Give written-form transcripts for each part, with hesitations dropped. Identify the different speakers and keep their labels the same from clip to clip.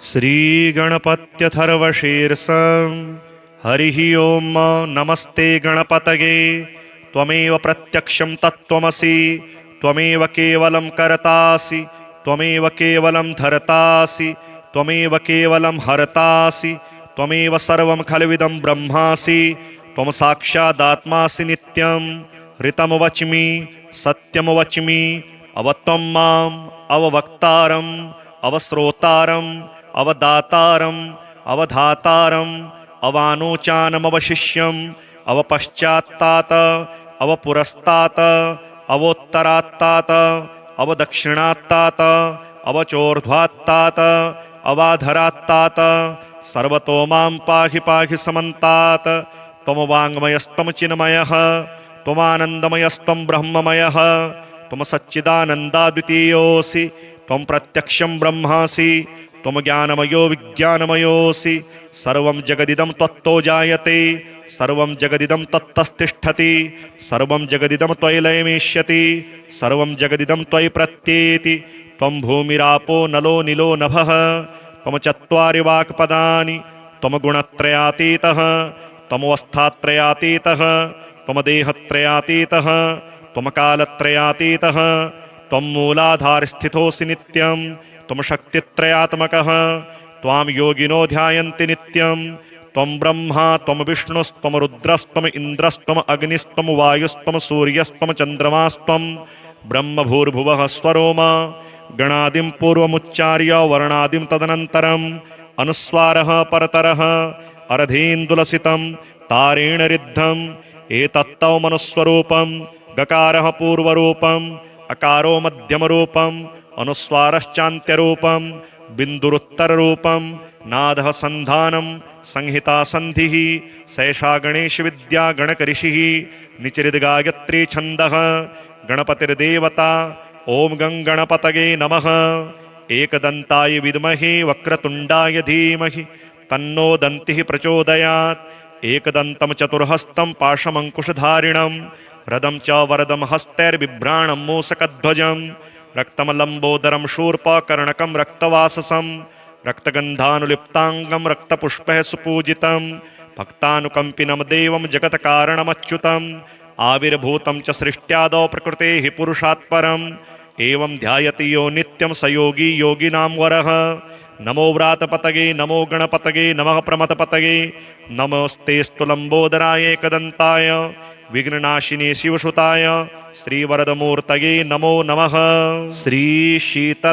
Speaker 1: श्रीगणपत्यथर्वशीर्षं हरिः ओम नमस्ते गणपतये त्वमेव प्रत्यक्षं तत्त्वमसि त्वमेव केवलं कर्तासि त्वमेव केवलं धर्तासि त्वमेव केवलं हर्तासि त्वमेव सर्वं खल्विदं ब्रह्मासि त्वं साक्षादात्मासि नित्यं ऋतं वच्मि सत्यं वच्मि अवत्वं माम् अववक्तारम् अवश्रोतारम् अवदातारम् अवधातारम् अवानोचानमवशिष्यम् अवपश्चात्तात अवपुरस्तात अवोत्तरात्तात अवदक्षिणात्तात अवचोर्ध्वात्तात अवाधरात्तात सर्वतो मां पाहि पाहि समन्तात् त्वं वाङ्मयस्त्वं चिन्मयः त्वमानन्दमयस्त्वं ब्रह्ममयः त्वं सच्चिदानन्दाद्वितीयोऽसि त्वं प्रत्यक्षं ब्रह्मासि त्वं ज्ञानमयो विज्ञानमयोऽसि सर्वं जगदिदं त्वत्तो जायते सर्वं जगदिदं तत्तस्तिष्ठति सर्वं जगदिदं त्वयि लयमेष्यति सर्वं जगदिदं त्वयि प्रत्येति त्वं भूमिरापो नलो निलो नभः त्वं चत्वारि वाक्पदानि त्वं गुणत्रयातीतः त्वमवस्थात्रयातीतः त्वं देहत्रयातीतः त्वं कालत्रयातीतः त्वं मूलाधारस्थितोऽसि नित्यं त्वं शक्तित्रयात्मकः त्वां योगिनो ध्यायन्ति नित्यं त्वं ब्रह्मा त्वं विष्णुस्त्वं रुद्रस्त्वं इन्द्रस्त्वं अग्निस्त्वं वायुस्त्वं सूर्यस्त्वं चन्द्रमास्त्वं ब्रह्मभूर्भुवः स्वरोम गणादिं पूर्वमुच्चार्य वर्णादिं तदनन्तरम् अनुस्वारः परतरः अर्धेन्दुलसितं तारेण रिद्धम् एतत्तौ मनुस्वरूपं गकारः पूर्वरूपम् अकारो मध्यमरूपम् अनुस्वारश्चान्त्यरूपम् बिन्दुरुत्तररूपम् नादः सन्धानम् संहिता सन्धिः सैषा गणेशविद्या गणकऋषिः निचरिद्गायत्री छन्दः गणपतिर्देवता ॐ गं गणपतये नमः एकदन्ताय विद्महे वक्रतुण्डाय धीमहि तन्नो दन्तिः प्रचोदयात् एकदन्तं चतुर्हस्तं पाशमङ्कुशधारिणं रदं च वरदं हस्तैर्बिभ्राणं मूषकध्वजं रक्तं लम्बोदरं शूर्पकर्णकं रक्तवाससं रक्तगन्धानुलिप्ताङ्गं रक्तपुष्पैः सुपूजितं भक्तानुकम्पिनं देवं जगत्कारणमच्युतम् आविर्भूतं च सृष्ट्यादौ प्रकृतेः पुरुषात् परम् एवं ध्यायति यो नित्यं स योगी योगिनां वरः नमो व्रातपतये नमो गणपतये नमः प्रमथपतये नमस्तेऽस्तु लम्बोदराय एकदन्ताय विघ्ननाशिने शिवसुताय श्रीवरदमूर्तये नमो नमः। श्रीशीतलास्तोत्रम्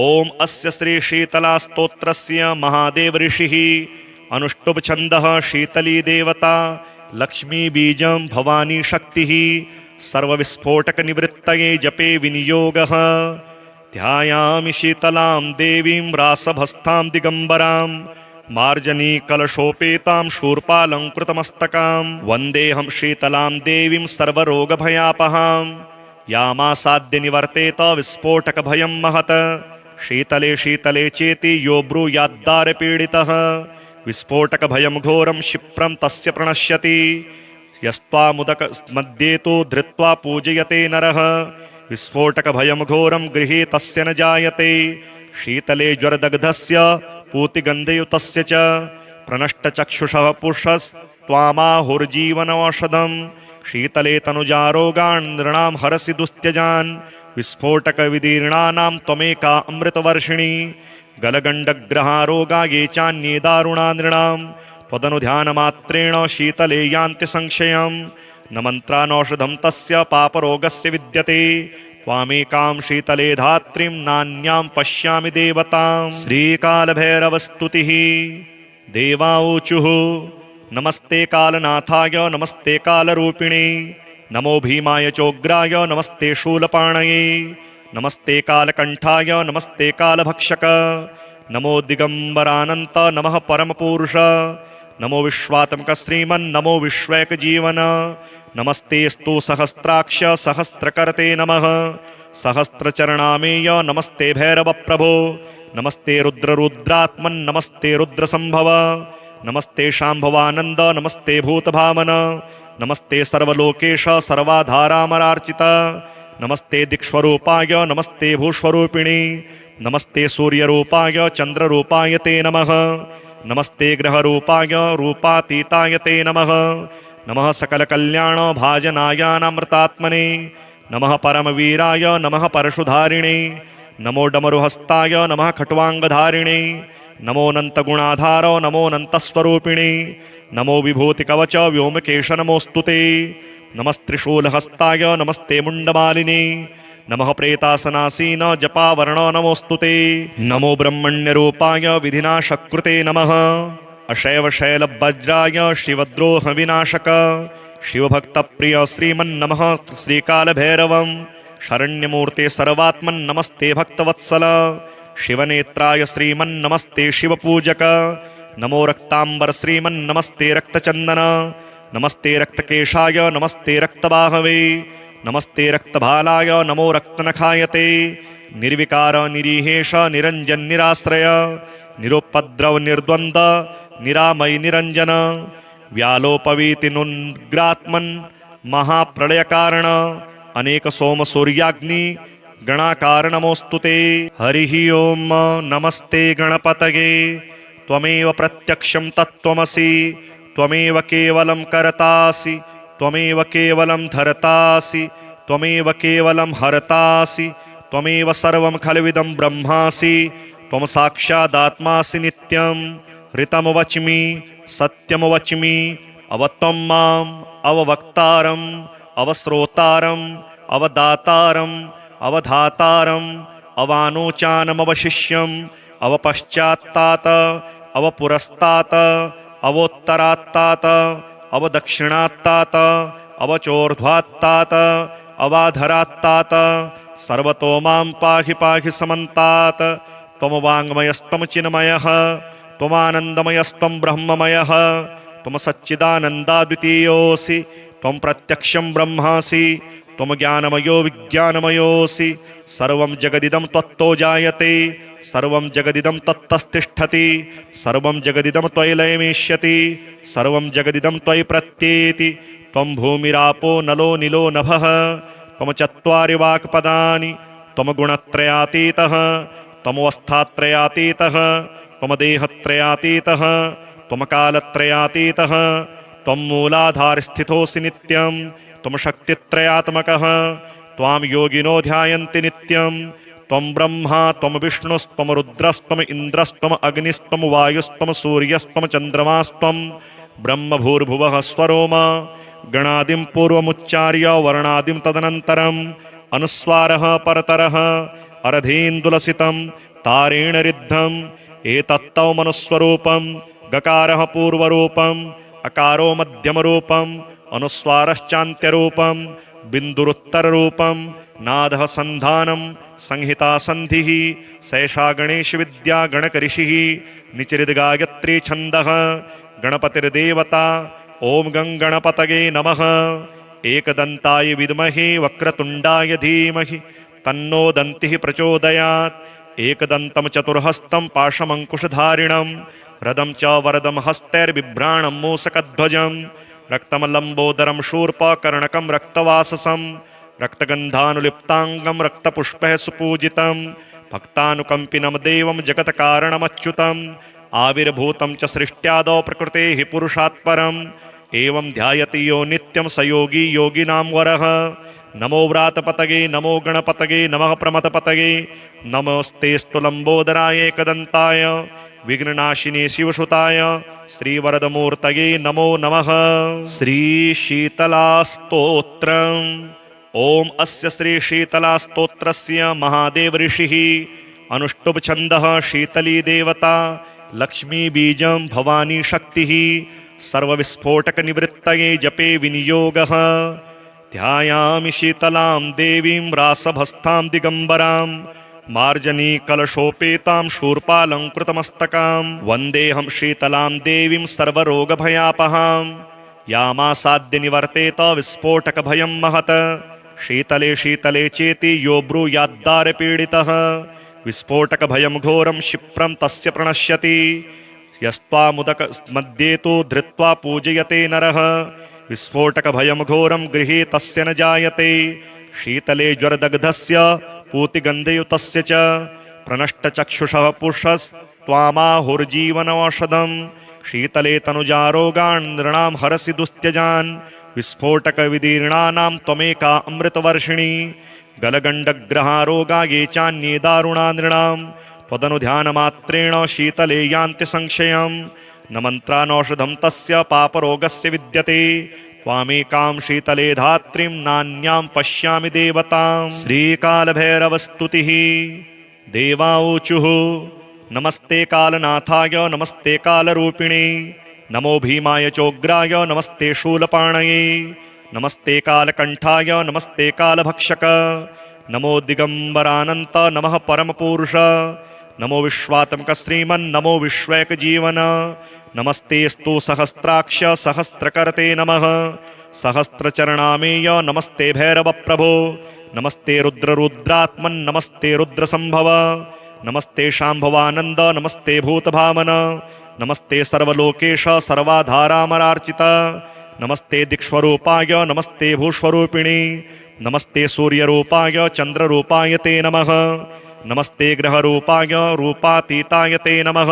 Speaker 1: ॐ अस्य श्रीशीतलास्तोत्रस्य महादेव ऋषिः अनुष्टुप् छन्दः शीतली देवता लक्ष्मी बीजं भवानी शक्तिः सर्वविस्फोटकनिवृत्तये जपे विनियोगः ध्यायामि शीतलां देवीं रासभस्तां दिगम्बरां मार्जनीकलशोपेतां शूर्पालङ्कृतमस्तकां वन्देऽहं शीतलां देवीं सर्वरोगभयापहां यामासाद्य निवर्तेत विस्फोटकभयं महत् शीतले शीतले चेति यो ब्रूयाद्दारपीडितः विस्फोटकभयं घोरं क्षिप्रं तस्य प्रणश्यति यस्त्वामुदक मध्ये तु धृत्वा पूजयते नरः विस्फोटकभयं घोरं गृहे तस्य न जायते शीतले ज्वरदग्धस्य पूतिगन्धयुतस्य च प्रनष्टचक्षुषः पुरुषस्त्वामाहुर्जीवनौषधम् शीतले तनुजारोगान् नृणां हरसि दुस्त्यजान् विस्फोटकविदीर्णानां त्वमेका अमृतवर्षिणी गलगण्डग्रहारोगा ये चान्ये दारुणा नृणां त्वदनुध्यानमात्रेण शीतले यान्ति संशयम् न मन्त्रानौषधं तस्य पापरोगस्य विद्यते त्वामेकां शीतले धात्रीं नान्यां पश्यामि देवतां। श्रीकालभैरवस्तुतिः देवाऊचुः नमस्ते कालनाथाय नमस्ते कालरूपिणे नमो भीमाय चोग्राय नमस्ते शूलपाणये नमस्ते कालकण्ठाय नमस्ते कालभक्षक नमो दिगम्बरानन्त नमः परमपुरुष नमो विश्वात्मक श्रीमन् नमो विश्वैकजीवन नमस्तेऽस्तु सहस्राक्ष सहस्रकर्ते नमः सहस्रचरणामेय नमस्ते भैरवप्रभो नमस्ते रुद्ररुद्रात्मन् नमस्ते रुद्रसम्भव नमस्ते शाम्भवानन्द नमस्ते भूतभामन नमस्ते सर्वलोकेश सर्वाधारामरार्चित नमस्ते दिक्स्वरूपाय नमस्ते भूस्वरूपिणी नमस्ते सूर्यरूपाय चन्द्ररूपाय ते नमः। नमस्ते ग्रहरूपाय रूपातीताय ते नमः। नमः सकलकल्याणभाजनाय नामृतात्मने। नमः परमवीराय नमः परशुधारिणे। नमो डमरुहस्ताय नमः खट्वाङ्गधारिणे। नमो अनन्तगुणाधारो नमो अनन्तस्वरूपिणे। नमो विभूतिकवच व्योमकेश नमोऽस्तुते। नमस्त्रिशूलहस्ताय नमस्ते मुण्डमालिने। नमः प्रेतासनासीन जपावर्ण नमोऽस्तुते। नमो ब्रह्मण्यरूपाय विधिनाशकृते नमः। अशैवशैलवज्राय शिवद्रोहविनाशक शिवभक्तप्रिय श्रीमन्नमः श्रीकालभैरवं। शरण्यमूर्ते सर्वात्मन्नमस्ते भक्तवत्सल। शिवनेत्राय श्रीमन्नमस्ते शिवपूजक। नमो रक्तांबर श्रीमन्नमस्ते रक्तचंदन। नमस्ते रक्तकेशाय नमस्ते रक्तबाहवे। नमस्ते रक्तभालाय नमो रक्तनखायते। निर्विकार निरीहेश निरंजन निराश्रय। निरुपद्रव निर्द्वंद निरामय निरंजन। व्यालोपवीतिनुग्रात्मन् महाप्रलयकारण। अनेक सोम सूर्याग्नि गणाकार नमोस्तुते। हरिः ओम नमस्ते गणपतये। त्वमेव प्रत्यक्षं तत्त्वमसि। त्वमेव केवलं कर्तासि। त्वमेव केवलं धर्तासि। त्वमेव केवलं हर्तासि। त्वमेव सर्वं खल्विदं ब्रह्मासि। त्वं साक्षादात्मासि नित्यं। ऋतं वच्मि सत्यं वच्मि। अवत्वं माम् अववक्तारम् अवश्रोतारम् अवदातारम् अवधातारम् अवानोचानमवशिष्यम् अवपश्चात्तात अवपुरस्तात अवोत्तरात्तात अवदक्षिणात्तात अवचोर्ध्वात्तात अवाधरात्तात। सर्वतो मां पाहि पाहि समन्तात्। त्वं वाङ्मयस्त्वं चिन्मयः त्वमानन्दमयस्त्वं ब्रह्ममयः। त्वं सच्चिदानन्दाद्वितीयोऽसि। त्वं प्रत्यक्षं ब्रह्मासि। त्वं ज्ञानमयो विज्ञानमयोऽसि। सर्वं जगदिदं त्वत्तो जायते। सर्वं जगदिदं तत्तस्तिष्ठति। सर्वं जगदिदं त्वयि लयमेष्यति। सर्वं जगदिदं त्वयि प्रत्येति। त्वं भूमिरापो नलो निलो नभः। त्वं चत्वारि वाक्पदानि। त्वं गुणत्रयातीतः। त्वमवस्थात्रयातीतः। त्वं देहत्रयातीतः। त्वं कालत्रयातीतः। त्वं मूलाधारस्थितोऽसि नित्यं। त्वं शक्तित्रयात्मकः। त्वां योगिनो ध्यायन्ति नित्यं। त्वं ब्रह्मा त्वं विष्णुस्त्वं रुद्रस्त्वं इन्द्रस्त्वं अग्निस्त्वं वायुस्त्वं सूर्यस्त्वं चन्द्रमास्त्वं ब्रह्मभूर्भुवः स्वरोम। गणादिं पूर्वमुच्चार्य वर्णादिं तदनन्तरम् अनुस्वारः परतरः अरधीन्दुलसितं तारेण रिद्धम्। एतत्तौ मनुस्वरूपं। गकारः पूर्वरूपम् अकारो मध्यमरूपम् अनुस्वारश्चान्त्यरूपम् बिन्दुरुत्तररूपम् नादः सन्धानम् संहिता सन्धिः। सैषा गणेशविद्या गणकऋषिः निचरिद्गायत्री छन्दः। गणपतिर्देवता ॐ गं गणपतये नमः। एकदन्ताय विद्महे वक्रतुण्डाय धीमहि तन्नो दन्तिः प्रचोदयात्। एकदन्तं चतुर्हस्तं पाशमङ्कुशधारिणं रदं च वरदं हस्तैर्बिभ्राणं मूषकध्वजं। रक्तं लम्बोदरं शूर्पकर्णकं रक्तवाससं रक्तगन्धानुलिप्ताङ्गं रक्तपुष्पैः सुपूजितं। भक्तानुकम्पिनं देवं जगत्कारणमच्युतम् आविर्भूतं च सृष्ट्यादौ प्रकृतेः पुरुषात् परम्। एवं ध्यायति यो नित्यं स योगी योगिनां वरः। नमो व्रातपतये नमो गणपतये नमः प्रमथपतये। नमस्तेऽस्तु लम्बोदराय एकदन्ताय विघ्ननाशिने शिवसुताय श्रीवरदमूर्तये नमो नमः। श्रीशीतलास्तोत्रम्। ओम अस्य श्रीशीतलास्तोत्रस्य महादेव ऋषिः अनुष्टुप् छन्दः शीतली देवता लक्ष्मी बीजं भवानी शक्तिः सर्वविस्फोटकनिवृत्तये जपे विनियोगः। ध्यायामि शीतलां देवीं रासभस्तां दिगम्बरां मार्जनीकलशोपेतां शूर्पालङ्कृतमस्तकां वन्देऽहं शीतलां देवीं सर्वरोगभयापहां। यामासाद्य निवर्तेत विस्फोटकभयं महत्। शीतले शीतले चेति यो ब्रूयाद्दारपीडितः विस्फोटकभयं घोरं क्षिप्रं तस्य प्रणश्यति। यस्त्वामुदक मध्ये तु धृत्वा पूजयते नरः विस्फोटकभयं घोरं गृहे तस्य न जायते। शीतले ज्वरदग्धस्य पूतिगन्धयुतस्य च प्रनष्टचक्षुषः पुरुषस्त्वामाहुर्जीवनौषधम् शीतले तनुजारोगान् नृणां हरसि दुस्त्यजान् विस्फोटकविदीर्णानां त्वमेका अमृतवर्षिणी गलगण्डग्रहारोगा ये चान्ये दारुणा नृणां त्वदनुध्यानमात्रेण शीतले यान्ति संशयम् न मन्त्रानौषधं तस्य पापरोगस्य विद्यते त्वामेकां शीतले धात्रीं नान्यां पश्यामि देवतां श्रीकालभैरवस्तुतिः देवाऊचुः नमस्ते कालनाथाय नमस्ते कालरूपिणे नमो भीमाय चोग्राय नमस्ते शूलपाणये नमस्ते कालकण्ठाय नमस्ते कालभक्षक नमो दिगम्बरानन्त नमः परमपुरुष नमो विश्वात्मक श्रीमन् नमो विश्वैकजीवन नमस्तेस्तु सहस्राक्ष सहस्रकर्ते नमः सहस्रचरणामेय नमस्ते भैरवप्रभो नमस्ते रुद्ररुद्रात्मन् नमस्ते रुद्रसम्भव नमस्ते शाम्भवानन्द नमस्ते भूतभामन नमस्ते सर्वलोकेश सर्वाधारामरार्चित नमस्ते दिक्स्वरूपाय नमस्ते भूस्वरूपिणे नमस्ते सूर्यरूपाय चन्द्ररूपाय ते नमः नमस्ते ग्रहरूपाय रूपातीताय ते नमः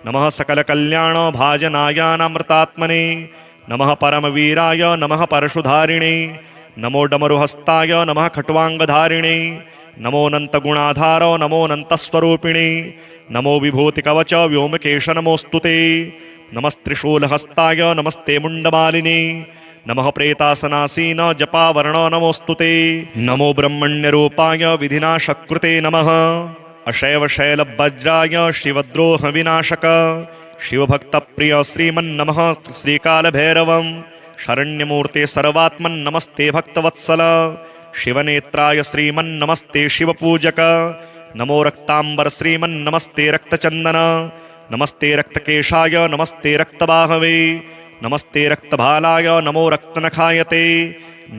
Speaker 1: नमः सकलकल्याण भाजनायानामृतात्मने नमः परमवीराय नमः परशुधारिणे नमो डमरुहस्ताय नमः खट्वाङ्गधारिणे नमोऽनन्तगुणाधार नमोऽनन्तस्वरूपिणे नमो विभूतिकवच व्योमकेश नमोऽस्तुते नमस्त्रिशूलहस्ताय नमस्ते मुण्डमालिने नमः प्रेतासनासीन जपावर्ण नमोऽस्तुते नमो ब्रह्मण्यरूपाय विधिनाशकृते नमः अशैवशैलवज्राय शिवद्रोहविनाशक शिवभक्तप्रिय श्रीमन्नमः श्रीकालभैरवं शरण्यमूर्ते सर्वात्मन्नमस्ते भक्तवत्सल शिवनेत्राय श्रीमन्नमस्ते शिवपूजक नमो रक्तांबर श्रीमन्नमस्ते रक्तचन्दन नमस्ते रक्तकेशाय नमस्ते रक्तबाहवे नमस्ते रक्तभालाय नमो रक्तनखायते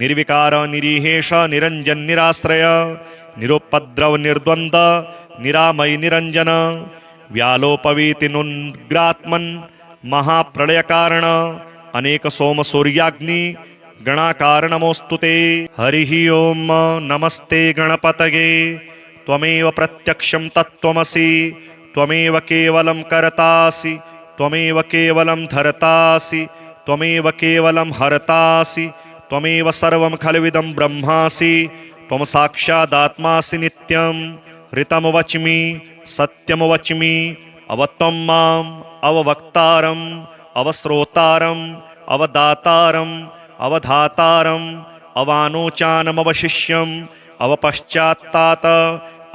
Speaker 1: निर्विकार निरीहेश निरञ्जन निराश्रय निरुपद्रव निर्द्वन्द्व निरामय निरञ्जन व्यालोपवीतिनुग्रात्मन् महाप्रलयकारण अनेक सोम सूर्याग्नि गणाकार नमोस्तुते हरिः ओम नमस्ते गणपतये त्वमेव प्रत्यक्षं तत्त्वमसि त्वमेव केवलं कर्तासि त्वमेव केवलं धर्तासि त्वमेव केवलं हर्तासि त्वमेव सर्वं खल्विदं ब्रह्मासि त्वं साक्षादात्मासि नित्यं ऋतं वच्मि सत्यं वच्मि अवत्वं माम् अववक्तारम् अवश्रोतारम् अवदातारम् अवधातारम् अवानोचानमवशिष्यम् अवपश्चात्तात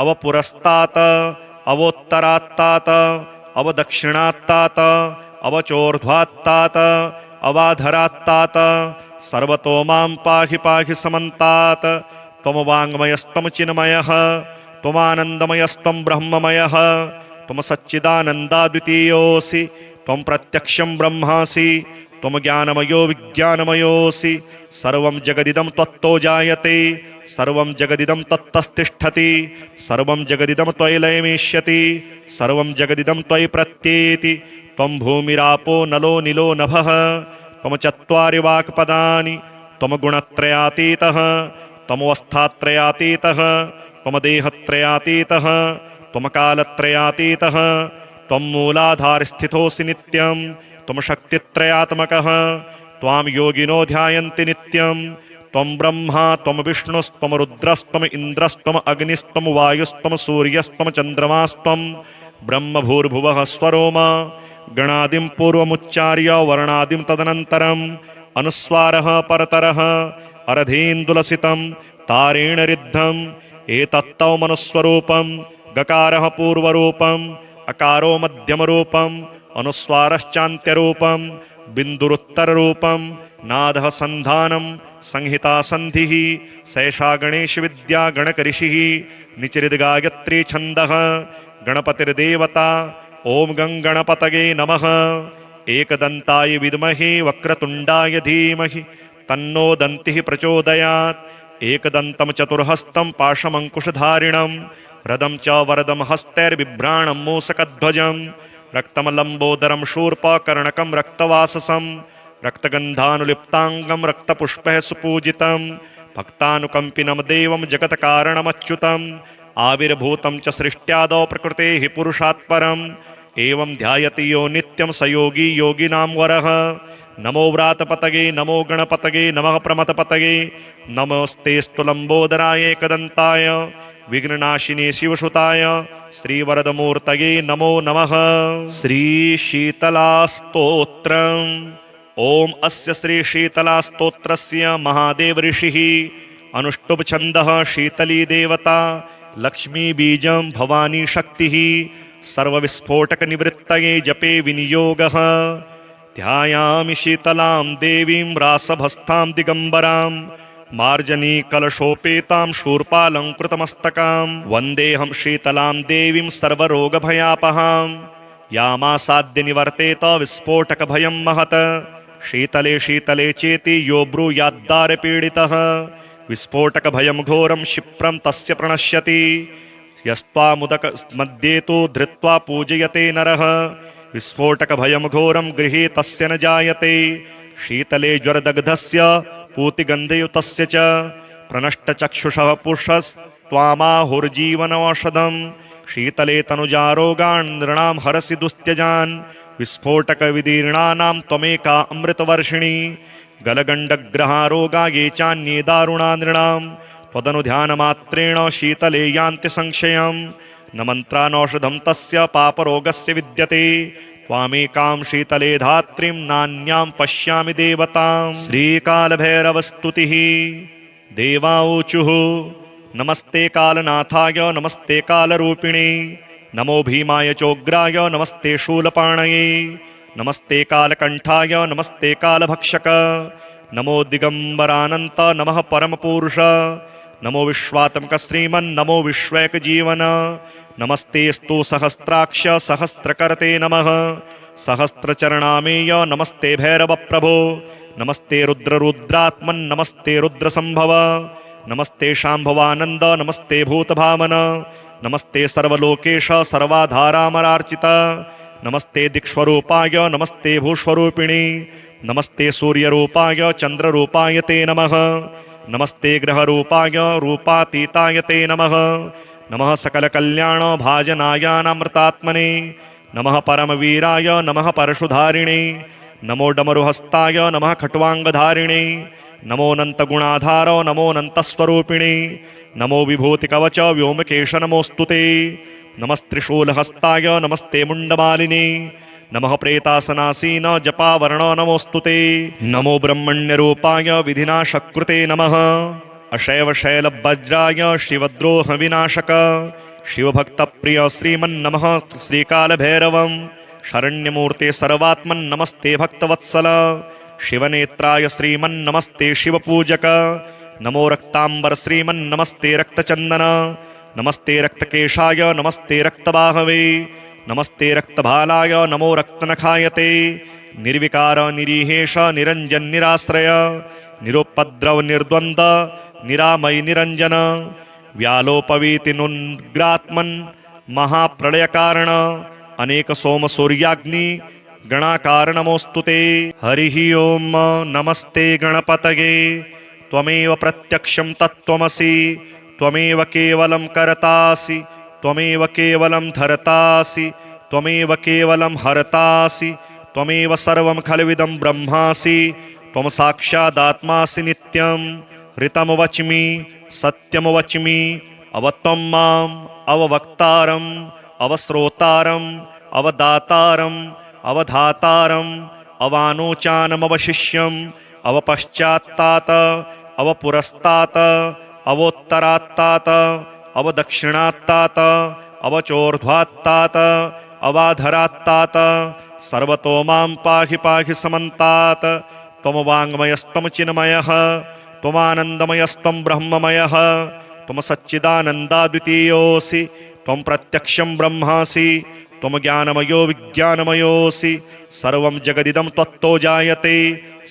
Speaker 1: अवपुरस्तात अवोत्तरात्तात अवदक्षिणात्तात अवचोर्ध्वात्तात अवाधरात्तात सर्वतो मां पाहि पाहि समन्तात् त्वं वाङ्मयस्त्वं चिन्मयः त्वमानन्दमयस्त्वं ब्रह्ममयः त्वं सच्चिदानन्दाद्वितीयोऽसि त्वं प्रत्यक्षं ब्रह्मासि त्वं ज्ञानमयो विज्ञानमयोऽसि सर्वं जगदिदं त्वत्तो जायते सर्वं जगदिदं तत्तस्तिष्ठति सर्वं जगदिदं त्वयि लयमेष्यति सर्वं जगदिदं त्वयि प्रत्येति त्वं भूमिरापो नलो निलो नभः त्वं चत्वारि वाक्पदानि त्वं गुणत्रयातीतः त्वमवस्थात्रयातीतः त्वं देहत्रयातीतः त्वं कालत्रयातीतः त्वं मूलाधारस्थितोऽसि नित्यं त्वं शक्तित्रयात्मकः त्वां योगिनो ध्यायन्ति नित्यं त्वं ब्रह्मा त्वं विष्णुस्त्वं रुद्रस्त्वं इन्द्रस्त्वं अग्निस्त्वं वायुस्त्वं सूर्यस्त्वं चन्द्रमास्त्वं ब्रह्मभूर्भुवः स्वरोम गणादिं पूर्वमुच्चार्य वर्णादिं तदनन्तरम् अनुस्वारः परतरः अरधीन्दुलसितं तारेण रिद्धम् एतत्तौ मनुस्वरूपं गकारः पूर्वरूपम् अकारो मध्यमरूपम् अनुस्वारश्चान्त्यरूपम् बिन्दुरुत्तररूपम् नादः सन्धानं संहिता सन्धिः सैषा गणेशविद्या गणकऋषिः निचरिद्गायत्री छन्दः गणपतिर्देवता ॐ गणपतये नमः एकदन्ताय विद्महे वक्रतुण्डाय धीमहि तन्नो दन्तिः प्रचोदयात् एकदन्तं चतुर्हस्तं पाशमङ्कुशधारिणं रदं च वरदं हस्तैर्बिभ्राणं मूषकध्वजं रक्तं लम्बोदरं शूर्पकर्णकं रक्तवाससं रक्तगन्धानुलिप्ताङ्गं रक्तपुष्पैः सुपूजितं भक्तानुकम्पिनं देवं जगत्कारणमच्युतम् आविर्भूतं च सृष्ट्यादौ प्रकृतेः पुरुषात् परम् एवं ध्यायति यो नित्यं स योगी योगिनां वरः। नमो व्रातपतगे नमो गणपतगे नमः प्रमथपतगे नमस्तेऽस्तु लम्बोदराय एकदन्ताय विघ्ननाशिने शिवसुताय श्रीवरदमूर्तये नमो नमः। श्रीशीतलास्तोत्रम्। ओम अस्य श्रीशीतलास्तोत्रस्य महादेव ऋषिः अनुष्टुप् छन्दः शीतली देवता लक्ष्मी बीजं भवानी शक्तिः सर्वविस्फोटकनिवृत्तये जपे विनियोगः। ध्यायामि शीतलां देवीं रासभस्तां दिगम्बरां मार्जनीकलशोपेतां शूर्पालङ्कृतमस्तकां वन्देऽहं शीतलां देवीं सर्वरोगभयापहां यामासाद्य निवर्तेत विस्फोटकभयं महत्। शीतले शीतले चेति यो ब्रूयाद्दारपीडितः विस्फोटकभयं घोरं क्षिप्रं तस्य प्रणश्यति। यस्त्वामुदकमध्ये तु धृत्वा पूजयते नरः विस्फोटकभयं घोरं गृहे तस्य न जायते। शीतले ज्वरदग्धस्य पूतिगन्धयुतस्य च प्रनष्टचक्षुषः पुरुषस्त्वामाहुर्जीवनौषधम्। शीतले तनुजारोगान् नृणां हरसि दुस्त्यजान् विस्फोटकविदीर्णानां त्वमेका अमृतवर्षिणी। गलगण्डग्रहारोगा ये चान्ये दारुणा नृणां त्वदनुध्यानमात्रेण शीतले यान्ति संशयम्। न मन्त्रानौषधं तस्य पापरोगस्य विद्यते त्वामेकां शीतले धात्रीं नान्यां पश्यामि देवतां। श्रीकालभैरवस्तुतिः। देवाऊचुः नमस्ते कालनाथाय नमस्ते कालरूपिणे नमो भीमाय चोग्राय नमस्ते शूलपाणये नमस्ते कालकण्ठाय नमस्ते कालभक्षक नमो दिगम्बरानन्त नमः परमपुरुष नमो विश्वात्मक श्रीमन् नमो विश्वैकजीवन नमस्तेऽस्तु सहस्राक्ष सहस्रकर्ते नमः सहस्रचरणामेय नमस्ते भैरवप्रभो नमस्ते रुद्ररुद्रात्मन् नमस्ते रुद्रसम्भव नमस्ते शाम्भवानन्द नमस्ते भूतभावन नमस्ते सर्वलोकेश सर्वाधारामरार्चित नमस्ते दिक्स्वरूपाय नमस्ते भूस्वरूपिणी नमस्ते सूर्यरूपाय चन्द्ररूपाय ते नमः नमस्ते ग्रहरूपाय रूपातीताय ते नमः नमः सकलकल्याण भाजनायानामृतात्मने नमः परमवीराय नमः परशुधारिणे नमो डमरुहस्ताय नमः खट्वाङ्गधारिणे नमोऽनन्तगुणाधार नमोऽनन्तस्वरूपिणे नमो विभूतिकवच व्योमकेश नमोऽस्तुते नमस्त्रिशूलहस्ताय नमस्ते मुण्डमालिने नमः प्रेतासनासीन जपावर्ण नमोऽस्तुते नमो ब्रह्मण्यरूपाय विधिनाशकृते नमः अशैवशैलवज्राय शिवद्रोहविनाशक शिवभक्तप्रिय श्रीमन्नमः श्रीकालभैरवं शरण्यमूर्ते सर्वात्मन्नमस्ते भक्तवत्सल शिवनेत्राय श्रीमन्नमस्ते शिवपूजक नमो रक्तांबर श्रीमन्नमस्ते रक्तचंदन नमस्ते रक्तकेशाय नमस्ते रक्तबाहवे नमस्ते रक्तभालाय नमो रक्तनखायते निर्विकार निरीहेश निरंजन निराश्रय निरुपद्रव निर्द्वंद निरामय निरंजन व्यालोपवीति नुग्रात्मन् महाप्रलयकारण अनेक सोम सूर्याग्नि गणाकार नमोस्तुते। हरिः ओम नमस्ते गणपतये त्वमेव प्रत्यक्षं तत्त्वमसि त्वमेव केवलं करतासि त्वमेव केवलं धरतासि त्वमेव केवलं हरतासि त्वमेव सर्वं खल्विदं ब्रह्मासि त्वं साक्षादात्मासि नित्यं ऋतं वच्मि सत्यं वच्मि अवत्वं माम् अववक्तारम् अवश्रोतारम् अवदातारम् अवधातारम् अवानोचानमवशिष्यम् अवपश्चात्तात अवपुरस्तात अवोत्तरात्तात अवदक्षिणात्तात अवचोर्ध्वात्तात अवाधरात्तात सर्वतो मां पाहि पाहि समन्तात् त्वं वाङ्मयस्त्वं चिन्मयः त्वमानन्दमयस्त्वं ब्रह्ममयः त्वं सच्चिदानन्दाद्वितीयोऽसि त्वं प्रत्यक्षं ब्रह्मासि त्वं ज्ञानमयो विज्ञानमयोऽसि सर्वं जगदिदं त्वत्तो जायते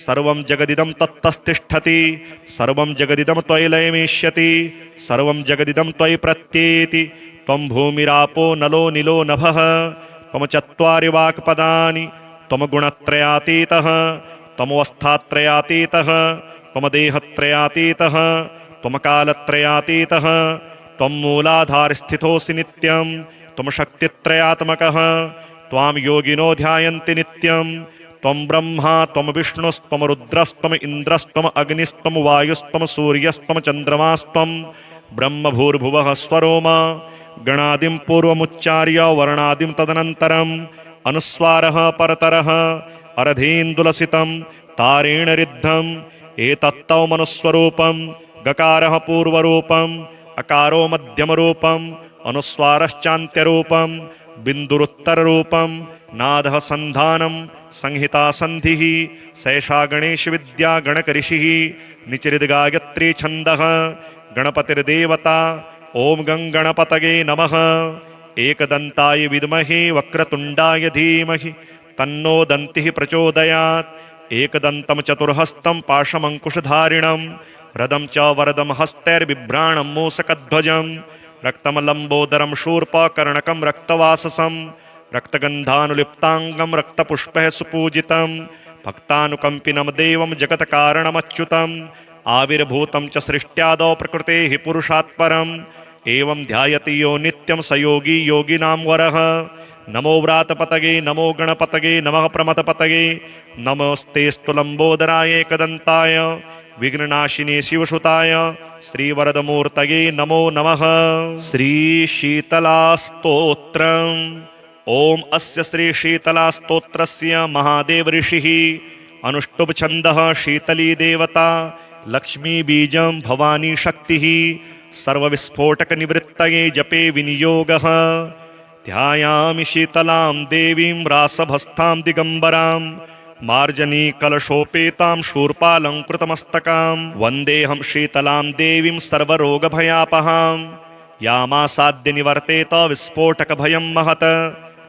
Speaker 1: सर्वं जगदिदं तत्तस्तिष्ठति सर्वं जगदिदं त्वयि लयमेष्यति सर्वं जगदिदं त्वयि प्रत्येति त्वं भूमिरापो नलो निलो नभः त्वं चत्वारि वाक्पदानि त्वं गुणत्रयातीतः त्वमवस्थात्रयातीतः त्वं देहत्रयातीतः त्वं कालत्रयातीतः त्वं मूलाधार स्थितोऽसि नित्यं त्वं शक्तित्रयात्मकः त्वां योगिनो ध्यायन्ति नित्यं त्वं ब्रह्मा त्वं विष्णुस्त्वं रुद्रस्त्वं इन्द्रस्त्वं अग्निस्त्वं वायुस्त्वं सूर्यस्त्वं चन्द्रमास्त्वं ब्रह्मभूर्भुवः स्वरोम गणादिं पूर्वमुच्चार्य वर्णादिं तदनन्तरम् अनुस्वारः परतरः अर्धेन्दुलसितं तारेण रिद्धम् एतत्तौ मनुस्वरूपं गकारः पूर्वरूपम् अकारो मध्यमरूपम् अनुस्वारश्चान्त्यरूपम् बिन्दुरुत्तररूपम् नादः सन्धानं संहिता सन्धिः सैषा गणेशविद्या गणकऋषिः निचरिद्गायत्री छन्दः गणपतिर्देवता ॐ गणपतये नमः एकदन्ताय विद्महे वक्रतुण्डाय धीमहि तन्नो दन्तिः प्रचोदयात् एकदन्तं चतुर्हस्तं पाशमङ्कुशधारिणं रदं च वरदं हस्तैर्बिभ्राणं मूसकध्वजं रक्तं लम्बोदरं शूर्पकर्णकं रक्तवाससं रक्तगन्धानुलिप्ताङ्गं रक्तपुष्पैः सुपूजितं भक्तानुकम्पिनं देवं जगत्कारणमच्युतम् आविर्भूतं च सृष्ट्यादौ प्रकृतेः पुरुषात् परम् एवं ध्यायति यो नित्यं स योगी योगिनां वरः नमो व्रातपतये नमो गणपतये नमः प्रमथपतये नमस्तेऽस्तु लम्बोदराय एकदन्ताय विघ्ननाशिने शिवसुताय श्रीवरदमूर्तये नमो नमः। श्रीशीतलास्तोत्रम्। ॐ अस्य श्रीशीतलास्तोत्रस्य महादेव ऋषिः अनुष्टुप् छन्दः शीतली देवता लक्ष्मी बीजं भवानी शक्तिः सर्वविस्फोटकनिवृत्तये जपे विनियोगः। ध्यायामि शीतलां देवीं रासभस्तां दिगम्बरां मार्जनीकलशोपेतां शूर्पालङ्कृतमस्तकां वन्देऽहं शीतलां देवीं सर्वरोगभयापहां यामासाद्य निवर्तेत विस्फोटकभयं महत्।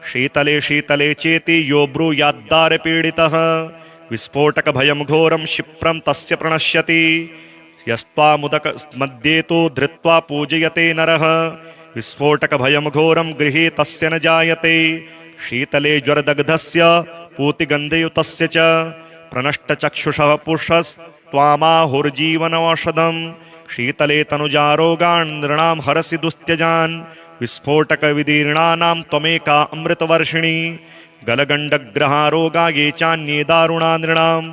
Speaker 1: शीतले शीतले चेति यो ब्रूयाद्दारपीडितः विस्फोटकभयं घोरं क्षिप्रं तस्य प्रणश्यति। यस्त्वामुदक मध्ये तु धृत्वा पूजयते नरः विस्फोटकभयं घोरं गृहे तस्य न जायते। शीतले ज्वरदग्धस्य पूतिगन्धयुतस्य च प्रनष्टचक्षुषः पुरुषस्त्वामाहुर्जीवनौषधम्। शीतले तनुजारोगान् नृणां हरसि दुस्त्यजान् विस्फोटकविदीर्णानां त्वमेका अमृतवर्षिणी। गलगण्डग्रहारोगा ये चान्ये दारुणा नृणां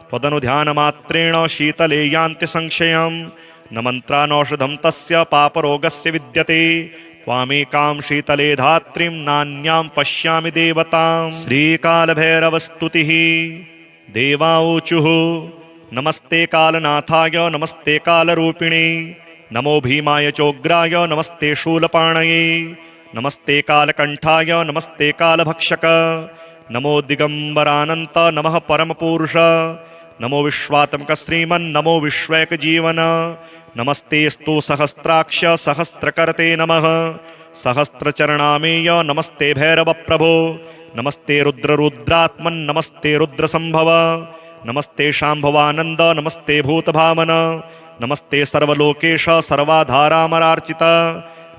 Speaker 1: त्वदनुध्यानमात्रेण शीतले यान्ति संशयम्। न मन्त्रानौषधं तस्य पापरोगस्य विद्यते त्वामेकां शीतले धात्रीं नान्यां पश्यामि देवतां। श्रीकालभैरवस्तुतिः। देवाऊचुः नमस्ते कालनाथाय नमस्ते कालरूपिणे नमो भीमाय चोग्राय नमस्ते शूलपाणये नमस्ते कालकण्ठाय नमस्ते कालभक्षक नमो दिगम्बरानन्त नमः परमपुरुष नमो विश्वात्मक श्रीमन् नमो विश्वैकजीवन नमस्तेऽस्तु सहस्राक्ष सहस्रकर्ते नमः सहस्रचरणामेय नमस्ते भैरवप्रभो नमस्ते रुद्ररुद्रात्मन् नमस्ते रुद्रसम्भव नमस्ते शाम्भवानन्द नमस्ते भूतभावन नमस्ते सर्वलोकेश सर्वाधारामरार्चित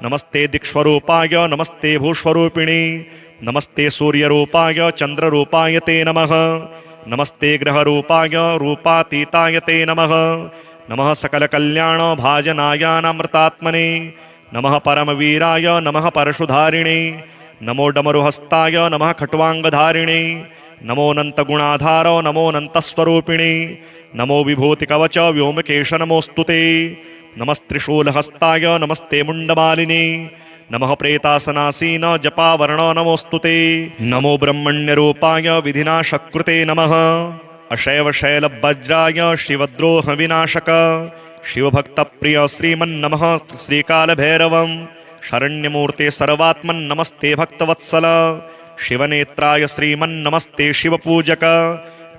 Speaker 1: नमस्ते दिक्स्वरूपाय नमस्ते भूस्वरूपिणी नमस्ते सूर्यरूपाय चन्द्ररूपाय ते नमः नमस्ते ग्रहरूपाय रूपातीताय ते नमः नमः सकलकल्याण भाजनायानामृतात्मने नमः परमवीराय नमः परशुधारिणे नमो डमरुहस्ताय नमः खट्वाङ्गधारिणे नमो नन्तगुणाधार नमो नन्तस्वरूपिणे नमो विभूतिकवच व्योमकेश नमोऽस्तुते नमस्त्रिशूलहस्ताय नमस्ते मुण्डमालिने नमः प्रेतासनासीन जपावर्ण नमोऽस्तुते नमो ब्रह्मण्यरूपाय विधिनाशकृते नमः अशैवशैलवज्राय शिवद्रोहविनाशक शिवभक्तप्रिय श्रीमन्नमः श्रीकालभैरवं शरण्यमूर्ते सर्वात्मन् नमस्ते भक्तवत्सल शिवनेत्राय श्रीमन्नमस्ते शिवपूजक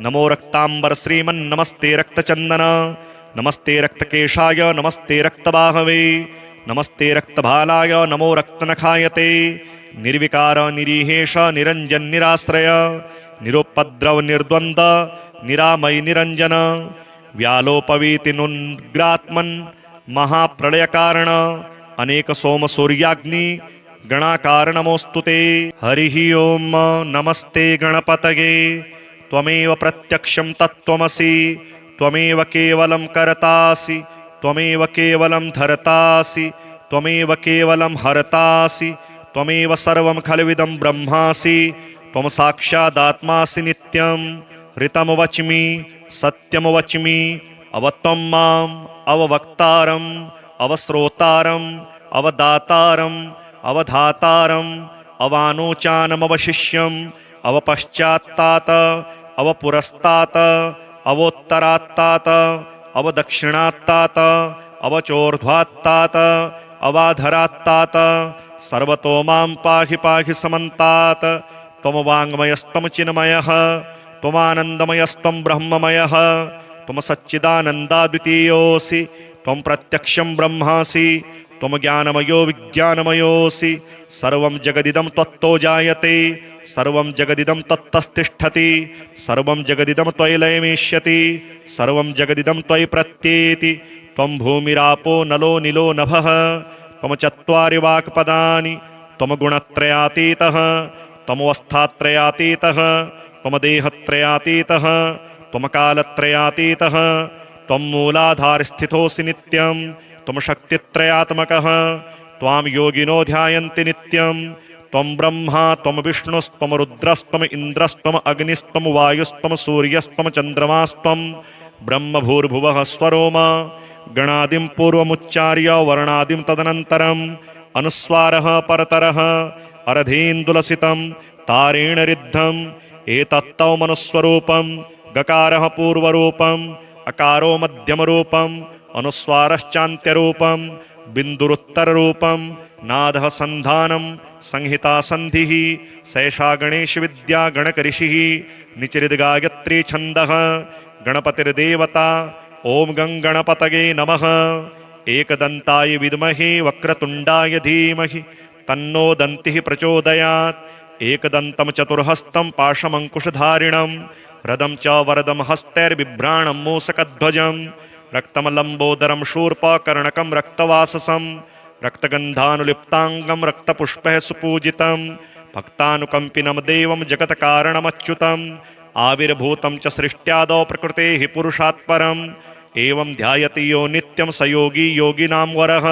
Speaker 1: नमो रक्तांबर श्रीमन्नमस्ते रक्तचन्दन नमस्ते रक्तकेशाय नमस्ते रक्तबाहवे नमस्ते रक्तभालाय नमो रक्तनखायते निर्विकार निरीहेश निरञ्जन निराश्रय निरुपद्रव निर्द्वन्द्व निरामय निरञ्जन व्यालोपवीति नुग्रात्मन् महाप्रलयकारण अनेक सोम सूर्याग्नि गणाकार नमोस्तुते। हरिः ओम नमस्ते गणपतये त्वमेव प्रत्यक्षं तत्त्वमसि त्वमेव केवलं कर्तासि त्वमेव केवलं धर्तासि त्वमेव केवलं हरतासि त्वमेव सर्वं खल्विदं ब्रह्मासि त्वं साक्षादात्मासि नित्यं ऋतं वच्मि सत्यं वच्मि अवत्वं माम् अववक्तारम् अवश्रोतारम् अवदातारम् अवधातारम् अवानोचानमवशिष्यम् अवपश्चात्तात अवपुरस्तात अवोत्तरात्तात अवदक्षिणात्तात अवचोर्ध्वात्तात अवाधरात्तात सर्वतो मां पाहि पाहि समन्तात् त्वं वाङ्मयस्त्वं चिन्मयः त्वमानन्दमयस्त्वं ब्रह्ममयः त्वं सच्चिदानन्दाद्वितीयोऽसि त्वं प्रत्यक्षं ब्रह्मासि त्वं ज्ञानमयो विज्ञानमयोऽसि सर्वं जगदिदं त्वत्तो जायते सर्वं जगदिदं तत्तस्तिष्ठति सर्वं जगदिदं त्वयि लयमेष्यति सर्वं जगदिदं त्वयि प्रत्येति त्वं भूमिरापो नलो निलो नभः त्वं चत्वारि वाक्पदानि त्वं गुणत्रयातीतः त्वमवस्थात्रयातीतः त्वं देहत्रयातीतः त्वं कालत्रयातीतः त्वं मूलाधारस्थितोऽसि नित्यं त्वं शक्तित्रयात्मकः त्वां योगिनो ध्यायन्ति नित्यं त्वं ब्रह्मा त्वं विष्णुस्त्वं रुद्रस्त्वम् इन्द्रस्त्वम् अग्निस्त्वं वायुस्त्वं सूर्यस्त्वं चन्द्रमास्त्वं ब्रह्मभूर्भुवः स्वरोम गणादिं पूर्वमुच्चार्य वर्णादिं तदनन्तरम् अनुस्वारः परतरः अरधीन्दुलसितं तारेण रिद्धम् एतत्तौ मनुस्वरूपं गकारः पूर्वरूपम् अकारो मध्यमरूपम् अनुस्वारश्चान्त्यरूपम् बिन्दुरुत्तररूपम् नादः सन्धानम् संहिता सन्धिः सैषा गणेशविद्या गणकऋषिः निचरिद्गायत्री छन्दः गणपतिर्देवता ॐ गणपतये नमः एकदन्ताय विद्महे वक्रतुण्डाय धीमहि तन्नो दन्तिः प्रचोदयात् एकदन्तं चतुर्हस्तं पाशमङ्कुशधारिणं रदं च वरदं हस्तैर्बिभ्राणं मूसकध्वजं रक्तं लम्बोदरं शूर्पकर्णकं रक्तवाससं रक्तगन्धानुलिप्ताङ्गं रक्तपुष्पैः सुपूजितं भक्तानुकम्पिनं देवं जगत्कारणमच्युतम् आविर्भूतं च सृष्ट्यादौ प्रकृतेः पुरुषात् परम् एवं ध्यायति यो नित्यं स योगी योगिनां वरः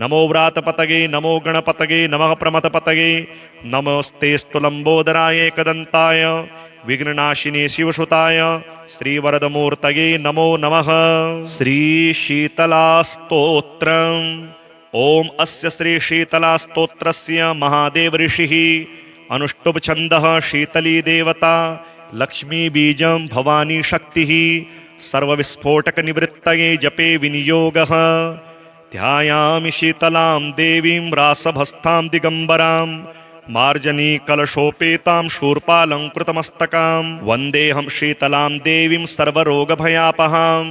Speaker 1: नमो व्रातपतये नमो गणपतये नमः प्रमथपतये नमस्तेऽस्तु लम्बोदराय एकदन्ताय विघ्ननाशिने शिवसुताय श्रीवरदमूर्तये नमो नमः। श्रीशीतलास्तोत्रम् ॐ अस्य श्रीशीतलास्तोत्रस्य महादेव ऋषिः अनुष्टुप् छन्दः शीतली देवता लक्ष्मी बीजं भवानी शक्तिः सर्वविस्फोटकनिवृत्तये जपे विनियोगः ध्यायामि शीतलां देवीं रासभस्तां दिगम्बरां मार्जनीकलशोपेतां शूर्पालङ्कृतमस्तकां वन्देऽहं शीतलां देवीं सर्वरोगभयापहां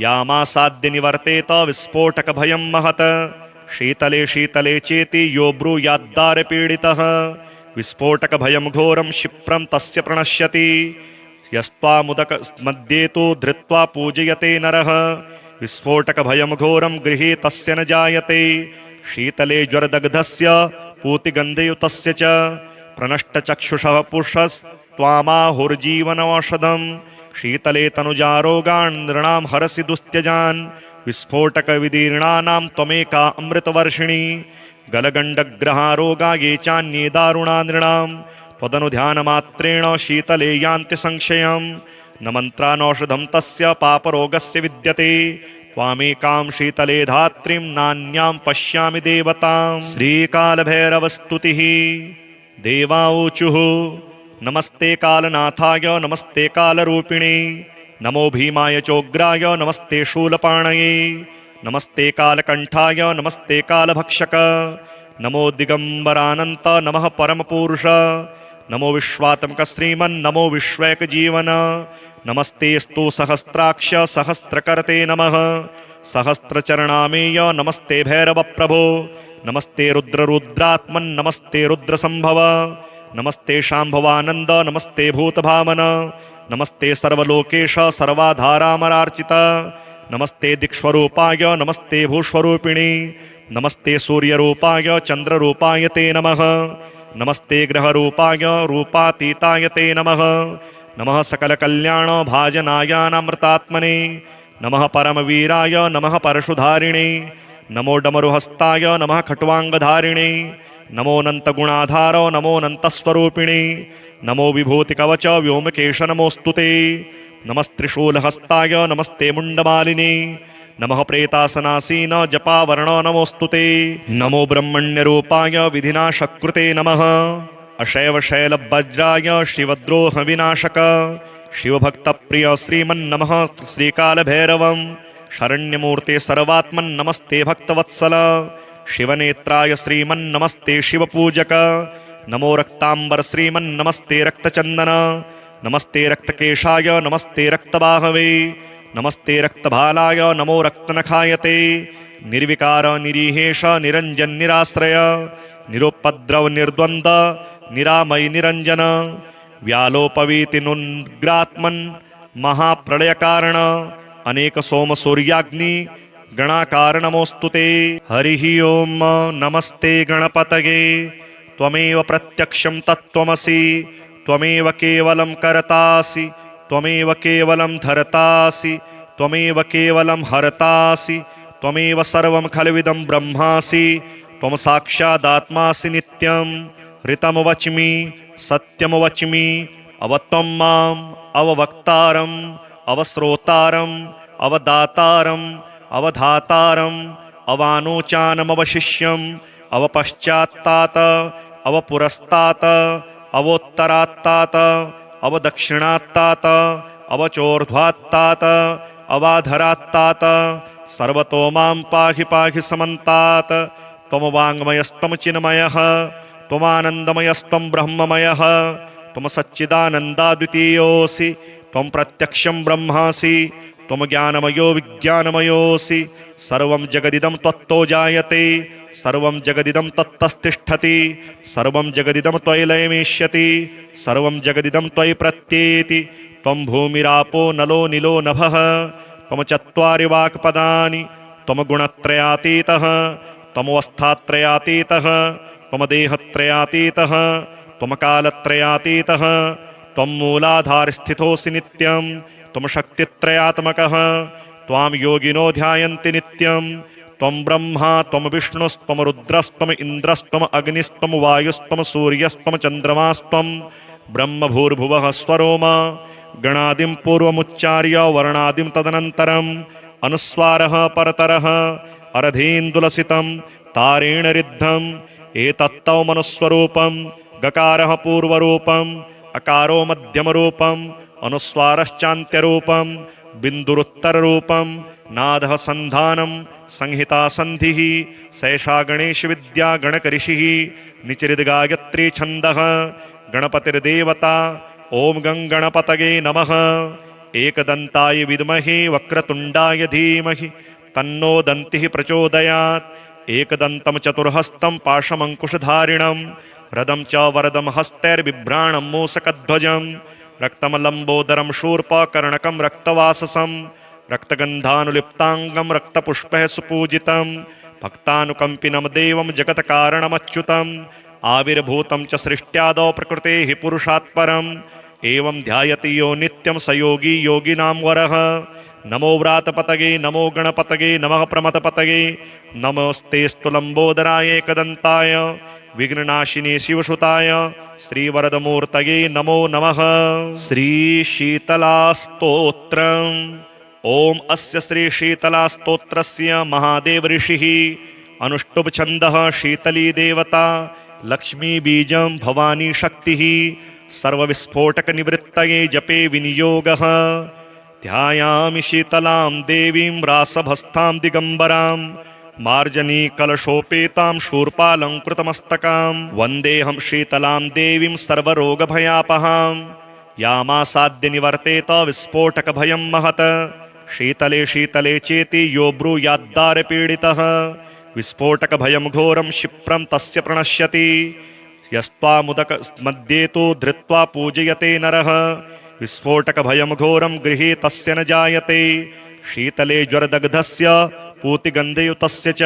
Speaker 1: यामासाद्य निवर्तेत विस्फोटकभयं महत् शीतले शीतले चेति यो ब्रूयाद्दारपीडितः विस्फोटकभयं घोरं क्षिप्रं तस्य प्रणश्यति यस्त्वामुदकमध्ये तु धृत्वा पूजयते नरः विस्फोटकभयं घोरं गृहे तस्य न जायते शीतले ज्वरदग्धस्य पूतिगन्धयुतस्य च प्रनष्टचक्षुषः पुरुषस्त्वामाहुर्जीवनौषधं शीतले तनुजारोगान् नृणां हरसि दुस्त्यजान् विस्फोटकविदीर्णानां त्वमेका अमृतवर्षिणी गलगण्डग्रहारोगा ये चान्ये दारुणा नृणां त्वदनुध्यानमात्रेण शीतले यान्ति संशयं न मन्त्रानौषधं तस्य पापरोगस्य विद्यते त्वामेकां शीतले धात्रीं नान्यां पश्यामि देवतां। श्रीकालभैरवस्तुतिः देवाऊचुः नमस्ते कालनाथाय नमस्ते कालरूपिणे नमो भीमाय चोग्राय नमस्ते शूलपाणये नमस्ते कालकण्ठाय नमस्ते कालभक्षक नमो दिगम्बरानन्त नमः परमपुरुष नमो विश्वात्मक श्रीमन् नमो विश्वैकजीवन नमस्तेऽस्तु सहस्राक्ष सहस्रकर्ते नमः सहस्रचरणामेय नमस्ते भैरवप्रभो नमस्ते रुद्ररुद्रात्मन् नमस्ते रुद्रसम्भव नमस्ते शाम्भवानन्द नमस्ते भूतभामन नमस्ते सर्वलोकेश सर्वाधारामरार्चित नमस्ते दिक्स्वरूपाय नमस्ते भूस्वरूपिणी नमस्ते सूर्यरूपाय चन्द्ररूपाय ते नमः नमस्ते ग्रहरूपाय रूपातीताय ते नमः नमः सकलकल्याण भाजनाय नामृतात्मने नमः परमवीराय नमः परशुधारिणे नमो डमरुहस्ताय नमः खट्वांगधारिणे नमो अनंतगुणाधारो नमो अनंतस्वरूपिणे नमो विभूतिकवच व्योमकेश नमोस्तुते नमस्त्रिशूलहस्ताय नमस्ते मुंडमालिने नमः प्रेतासनासीन जपावर्ण नमोस्तुते नमो ब्रह्मण्यरूपाय विधिनाशकृते नमः अशैव शैलवज्राय शिवद्रोह विनाशक शिवभक्तप्रिय श्रीमन्नमः श्रीकालभैरवं शरण्यमूर्ते सर्वात्मन् नमस्ते भक्तवत्सल शिवनेत्राय श्रीमन्नमस्ते शिवपूजक नमो रक्तांबर श्रीमन्नमस्ते रक्तचंदन नमस्ते रक्तकेशाय नमस्ते रक्तबाहवे नमस्ते रक्तभालाय नमो रक्तनखायते निर्विकार निरीहेश निरंजन निराश्रय निरुपद्रव निर्द्वंद निरामय निरंजन व्यालोपवीति नुग्रात्मन् महाप्रलय कारण अनेक सोम सूर्याग्नि गणाकार नमोस्तुते हरि ओम नमस्ते गणपतये त्वमेव प्रत्यक्षं तत्त्वमसि त्वमेव केवलं कर्तासि त्वमेव केवलं धर्तासि त्वमेव केवलं हर्तासि त्वमेव सर्वं खल्विदं ब्रह्मासि त्वं साक्षादात्मासि नित्यं ऋतं वच्मि सत्यं वच्मि अवत्वं माम् अववक्तारम् अवश्रोतारम् अवदातारम् अवधातारम् अवानोचानमवशिष्यम् अवपश्चात्तात अवपुरस्तात अवोत्तरात्तात अवदक्षिणात्तात अवचोर्ध्वात्तात अवाधरात्तात सर्वतो मां पाहि पाहि समन्तात् त्वं वाङ्मयस्त्वं चिन्मयः त्वमानन्दमयस्त्वं ब्रह्ममयः त्वं सच्चिदानन्दाद्वितीयोऽसि त्वं प्रत्यक्षं ब्रह्मासि त्वं ज्ञानमयो विज्ञानमयोऽसि सर्वं जगदिदं त्वत्तो जायते सर्वं जगदिदं तत्तस्तिष्ठति सर्वं जगदिदं त्वयि लयमेष्यति सर्वं जगदिदं त्वयि प्रत्येति त्वं भूमिरापो नलो निलो नभः त्वं चत्वारि वाक्पदानि त्वं गुणत्रयातीतः त्वमवस्थात्रयातीतः त्वं देहत्रयातीतः त्वं कालत्रयातीतः त्वं मूलाधारस्थितोऽसि नित्यं त्वं शक्तित्रयात्मकः त्वां योगिनो ध्यायन्ति नित्यं त्वं ब्रह्मा त्वं विष्णुस्त्वं रुद्रस्त्वं इन्द्रस्त्वं अग्निस्त्वं वायुस्त्वं सूर्यस्त्वं चन्द्रमास्त्वं ब्रह्मभूर्भुवः स्वरोम गणादिं पूर्वमुच्चार्य वर्णादिं तदनन्तरम् अनुस्वारः परतरः अरधीन्दुलसितं तारेण रिद्धम् एतत्तौ मनुस्वरूपं गकारः पूर्वरूपम् अकारो मध्यमरूपम् अनुस्वारश्चान्त्यरूपम् बिन्दुरुत्तररूपम् नादः सन्धानम् संहिता सन्धिः सैषा गणेश विद्या गणकऋषिः निचरिद्गायत्री छन्दः गणपतिर्देवता ॐ गं गणपतये नमः एकदन्ताय विद्महे वक्रतुण्डाय धीमहि तन्नो दन्तिः प्रचोदयात् एकदन्तं चतुर्हस्तं पाशमङ्कुशधारिणं रदं च वरदं हस्तैर्बिभ्राणं मूषकध्वजं रक्तं लम्बोदरं शूर्पकर्णकं रक्तवाससं रक्तगन्धानुलिप्ताङ्गं रक्तपुष्पैः सुपूजितं भक्तानुकम्पिनं देवं जगत्कारणमच्युतम् आविर्भूतं च सृष्ट्यादौ प्रकृतेः पुरुषात् परम् एवं ध्यायति यो नित्यं स योगी योगिनां वरः नमो व्रातपतये नमो गणपतये नमः प्रमथपतये नमस्तेऽस्तु लम्बोदराय एकदन्ताय विघ्ननाशिने शिवसुताय श्रीवरदमूर्तये नमो नमः। श्रीशीतलास्तोत्रम् ओम अस्य श्रीशीतलास्तोत्रस्य महादेव ऋषिः अनुष्टुप् छन्दः शीतली देवता लक्ष्मी बीजं भवानी शक्तिः सर्वविस्फोटकनिवृत्तये जपे विनियोगः ध्यायामि शीतलां देवीं रासभस्तां दिगम्बरां मार्जनीकलशोपेतां शूर्पालङ्कृतमस्तकां वन्देऽहं शीतलां देवीं सर्वरोगभयापहां यामासाद्य निवर्तेत विस्फोटकभयं महत् शीतले शीतले चेति यो ब्रूयाद्दारपीडितः विस्फोटकभयं घोरं क्षिप्रं तस्य प्रणश्यति यस्त्वामुदक मध्ये तु धृत्वा पूजयते नरः विस्फोटकभयं घोरं गृहे तस्य न जायते शीतले ज्वरदग्धस्य पूतिगन्धयुतस्य च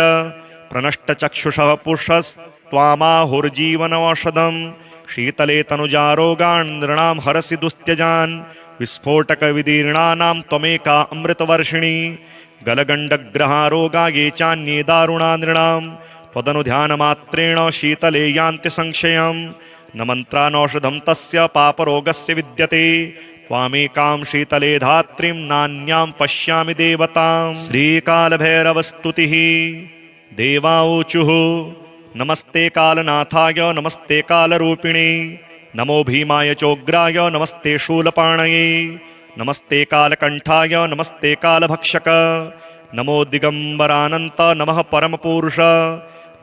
Speaker 1: प्रनष्टचक्षुषः पुरुषस्त्वामाहुर्जीवनौषधं शीतले तनुजारोगान् नृणां हरसि दुस्त्यजान् विस्फोटकविदीर्णानां त्वमेका अमृतवर्षिणी गलगण्डग्रहारोगा ये चान्ये दारुणा नृणां त्वदनुध्यानमात्रेण शीतले यान्ति संशयं न मन्त्रानौषधं तस्य पापरोगस्य विद्यते त्वामेकां शीतले धात्रीं नान्यां पश्यामि देवतां। श्रीकालभैरवस्तुतिः। देवाऊचुः नमस्ते कालनाथाय नमस्ते कालरूपिणे नमो भीमाय चोग्राय नमस्ते शूलपाणये नमस्ते कालकंठाय नमस्ते कालभक्षक नमो दिगंबरानंत नमः परमपुरुष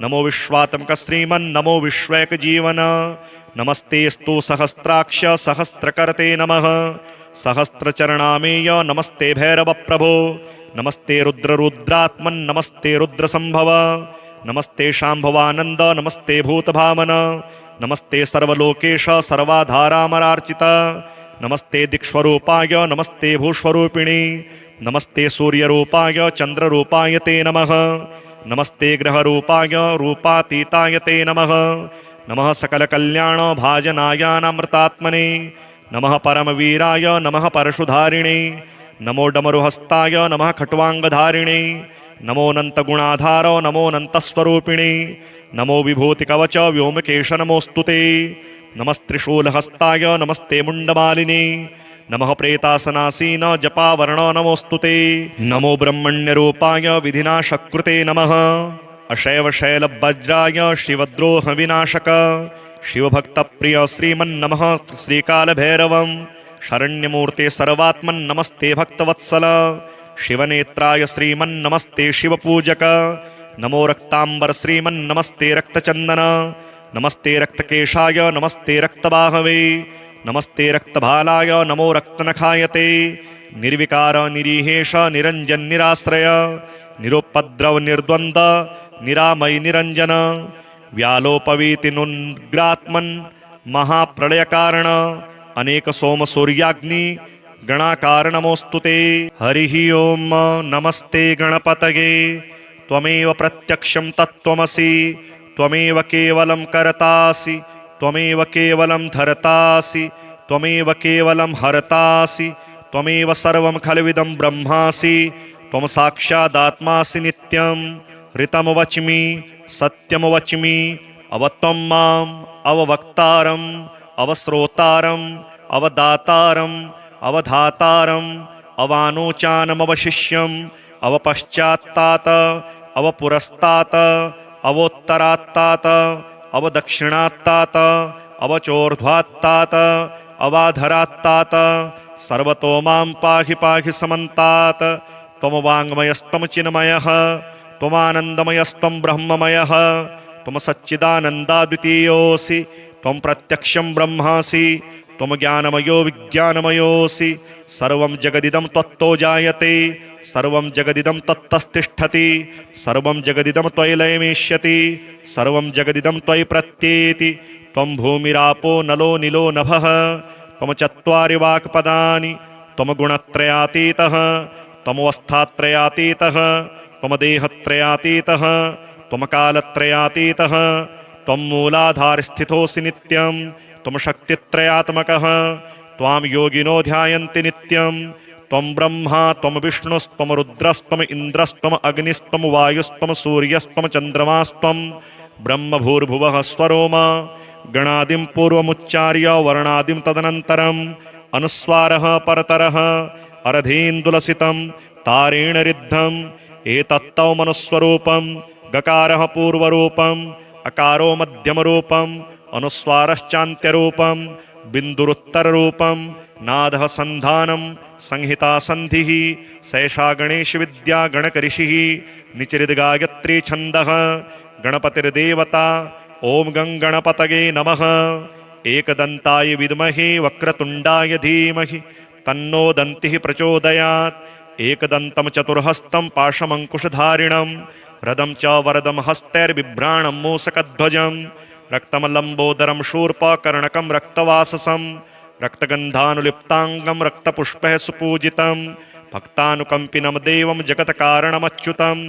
Speaker 1: नमो विश्वात्मक श्रीमन् नमो विश्वैकजीवन नमस्तेस्तु सहस्राक्ष सहस्रकर्ते नमः सहस्रचरणामेय नमस्ते भैरव प्रभो नमस्ते रुद्ररुद्रात्मन् नमस्ते रुद्रसंभव नमस्ते शांभवानंद नमस्ते भूतभामन नमस्ते सर्वलोकेश सर्वाधारामरार्चित नमस्ते दिक्स्वरूपाय नमस्ते भूस्वरूपिणी नमस्ते सूर्यरूपाय चंद्ररूपाय ते नमः नमस्ते ग्रहरूपाय रूपातीताय ते नमः नमः सकलकल्याण भाजनायानामृतात्मने नमः परमवीराय नमः परशुधारिणे नमो डमरुहस्ताय नमः खट्वांगधारिणे नमोऽनन्तगुणाधारो नमोऽनन्तस्वरूपिणे नमो विभूतिकवच व्योमकेश नमोऽस्तुते नमस्त्रिशूलहस्ताय नमस्ते मुण्डमालिने नमः प्रेतासनासीन जपावर्ण नमोऽस्तुते नमो ब्रह्मण्यरूपाय विधिनाशकृते नमः अशैवशैलवज्राय शिवद्रोहविनाशक शिवभक्तप्रिय श्रीमन्नमः श्रीकालभैरवं शरण्यमूर्ते सर्वात्मन् नमस्ते भक्तवत्सल शिवनेत्राय श्रीमन्नमस्ते शिवपूजक नमो रक्तांबर श्रीमन्नमस्ते रक्तचंदन नमस्ते रक्तकेशाय नमस्ते रक्तबाहवे नमस्ते रक्तभालाय नमो रक्तनखायते निर्विकार निरीहेश निरंजन निराश्रय निरुपद्रव निर्द्वंद निरामय निरंजन व्यालोपवीतिनुग्रात्मन् महाप्रलयकारण अनेक सोम सूर्याग्नि गणाकार नमोस्तुते। हरिः ओम नमस्ते गणपतये त्वमेव प्रत्यक्षं तत्त्वमसि त्वमेव केवलं कर्तासि त्वमेव केवलं धर्तासि त्वमेव केवलं हर्तासि त्वमेव सर्वं खल्विदं ब्रह्मासि त्वं साक्षादात्मासि नित्यं ऋतं वच्मि सत्यं वच्मि अवत्वं माम् अववक्तारम् अवश्रोतारम् अवदातारम् अवधातारम् अवानोचानमवशिष्यम् अवपश्चात्तात अवपुरस्तात अवोत्तरात्तात अवदक्षिणात्तात अवचोर्ध्वात्तात अवाधरात्तात सर्वतो मां पाहि पाहि समन्तात् त्वं वाङ्मयस्त्वं चिन्मयः त्वमानन्दमयस्त्वं ब्रह्ममयः त्वं सच्चिदानन्दाद्वितीयोऽसि त्वं प्रत्यक्षं ब्रह्मासि त्वं ज्ञानमयो विज्ञानमयोऽसि सर्वं जगदिदं त्वत्तो जायते सर्वं जगदिदं तत्तस्तिष्ठति सर्वं जगदिदं त्वयि लयमेष्यति सर्वं जगदिदं त्वयि प्रत्येति त्वं भूमिरापो नलो निलो नभः त्वं चत्वारि वाक्पदानि त्वं गुणत्रयातीतः त्वं अवस्थात्रयातीतः त्वं देहत्रयातीतः त्वं कालत्रयातीतः त्वं मूलाधारस्थितोऽसि नित्यं त्वं शक्तित्रयात्मकः त्वां योगिनो ध्यायन्ति नित्यं त्वं ब्रह्मा त्वं विष्णुस्त्वं रुद्रस्त्वं इन्द्रस्त्वं अग्निस्त्वं वायुस्त्वं सूर्यस्त्वं चन्द्रमास्त्वं ब्रह्मभूर्भुवः स्वरोम गणादिं पूर्वमुच्चार्य वर्णादिं तदनन्तरम् अनुस्वारः परतरः अर्धेन्दुलसितं तारेण रिद्धम् एतत्तौ मनुस्वरूपं गकारः पूर्वरूपम् अकारो मध्यमरूपम् अनुस्वारश्चान्त्यरूपम् बिन्दुरुत्तररूपम् नादः सन्धानम् संहिता सन्धिः सैषा गणेश विद्या गणकऋषिः निचरिद्गायत्री छन्दः गणपतिर्देवता ॐ गं गणपतये नमः एकदन्ताय विद्महे वक्रतुण्डाय धीमहि तन्नो दन्तिः प्रचोदयात् एकदन्तं चतुर्हस्तं पाशमङ्कुशधारिणं रदं च वरदं हस्तैर्बिभ्राणं मूषकध्वजं रक्तं लम्बोदरं शूर्पकर्णकं रक्तवाससं रक्तगन्धानुलिप्ताङ्गं रक्तपुष्पैः सुपूजितं भक्तानुकम्पिनं देवं जगत्कारणमच्युतम्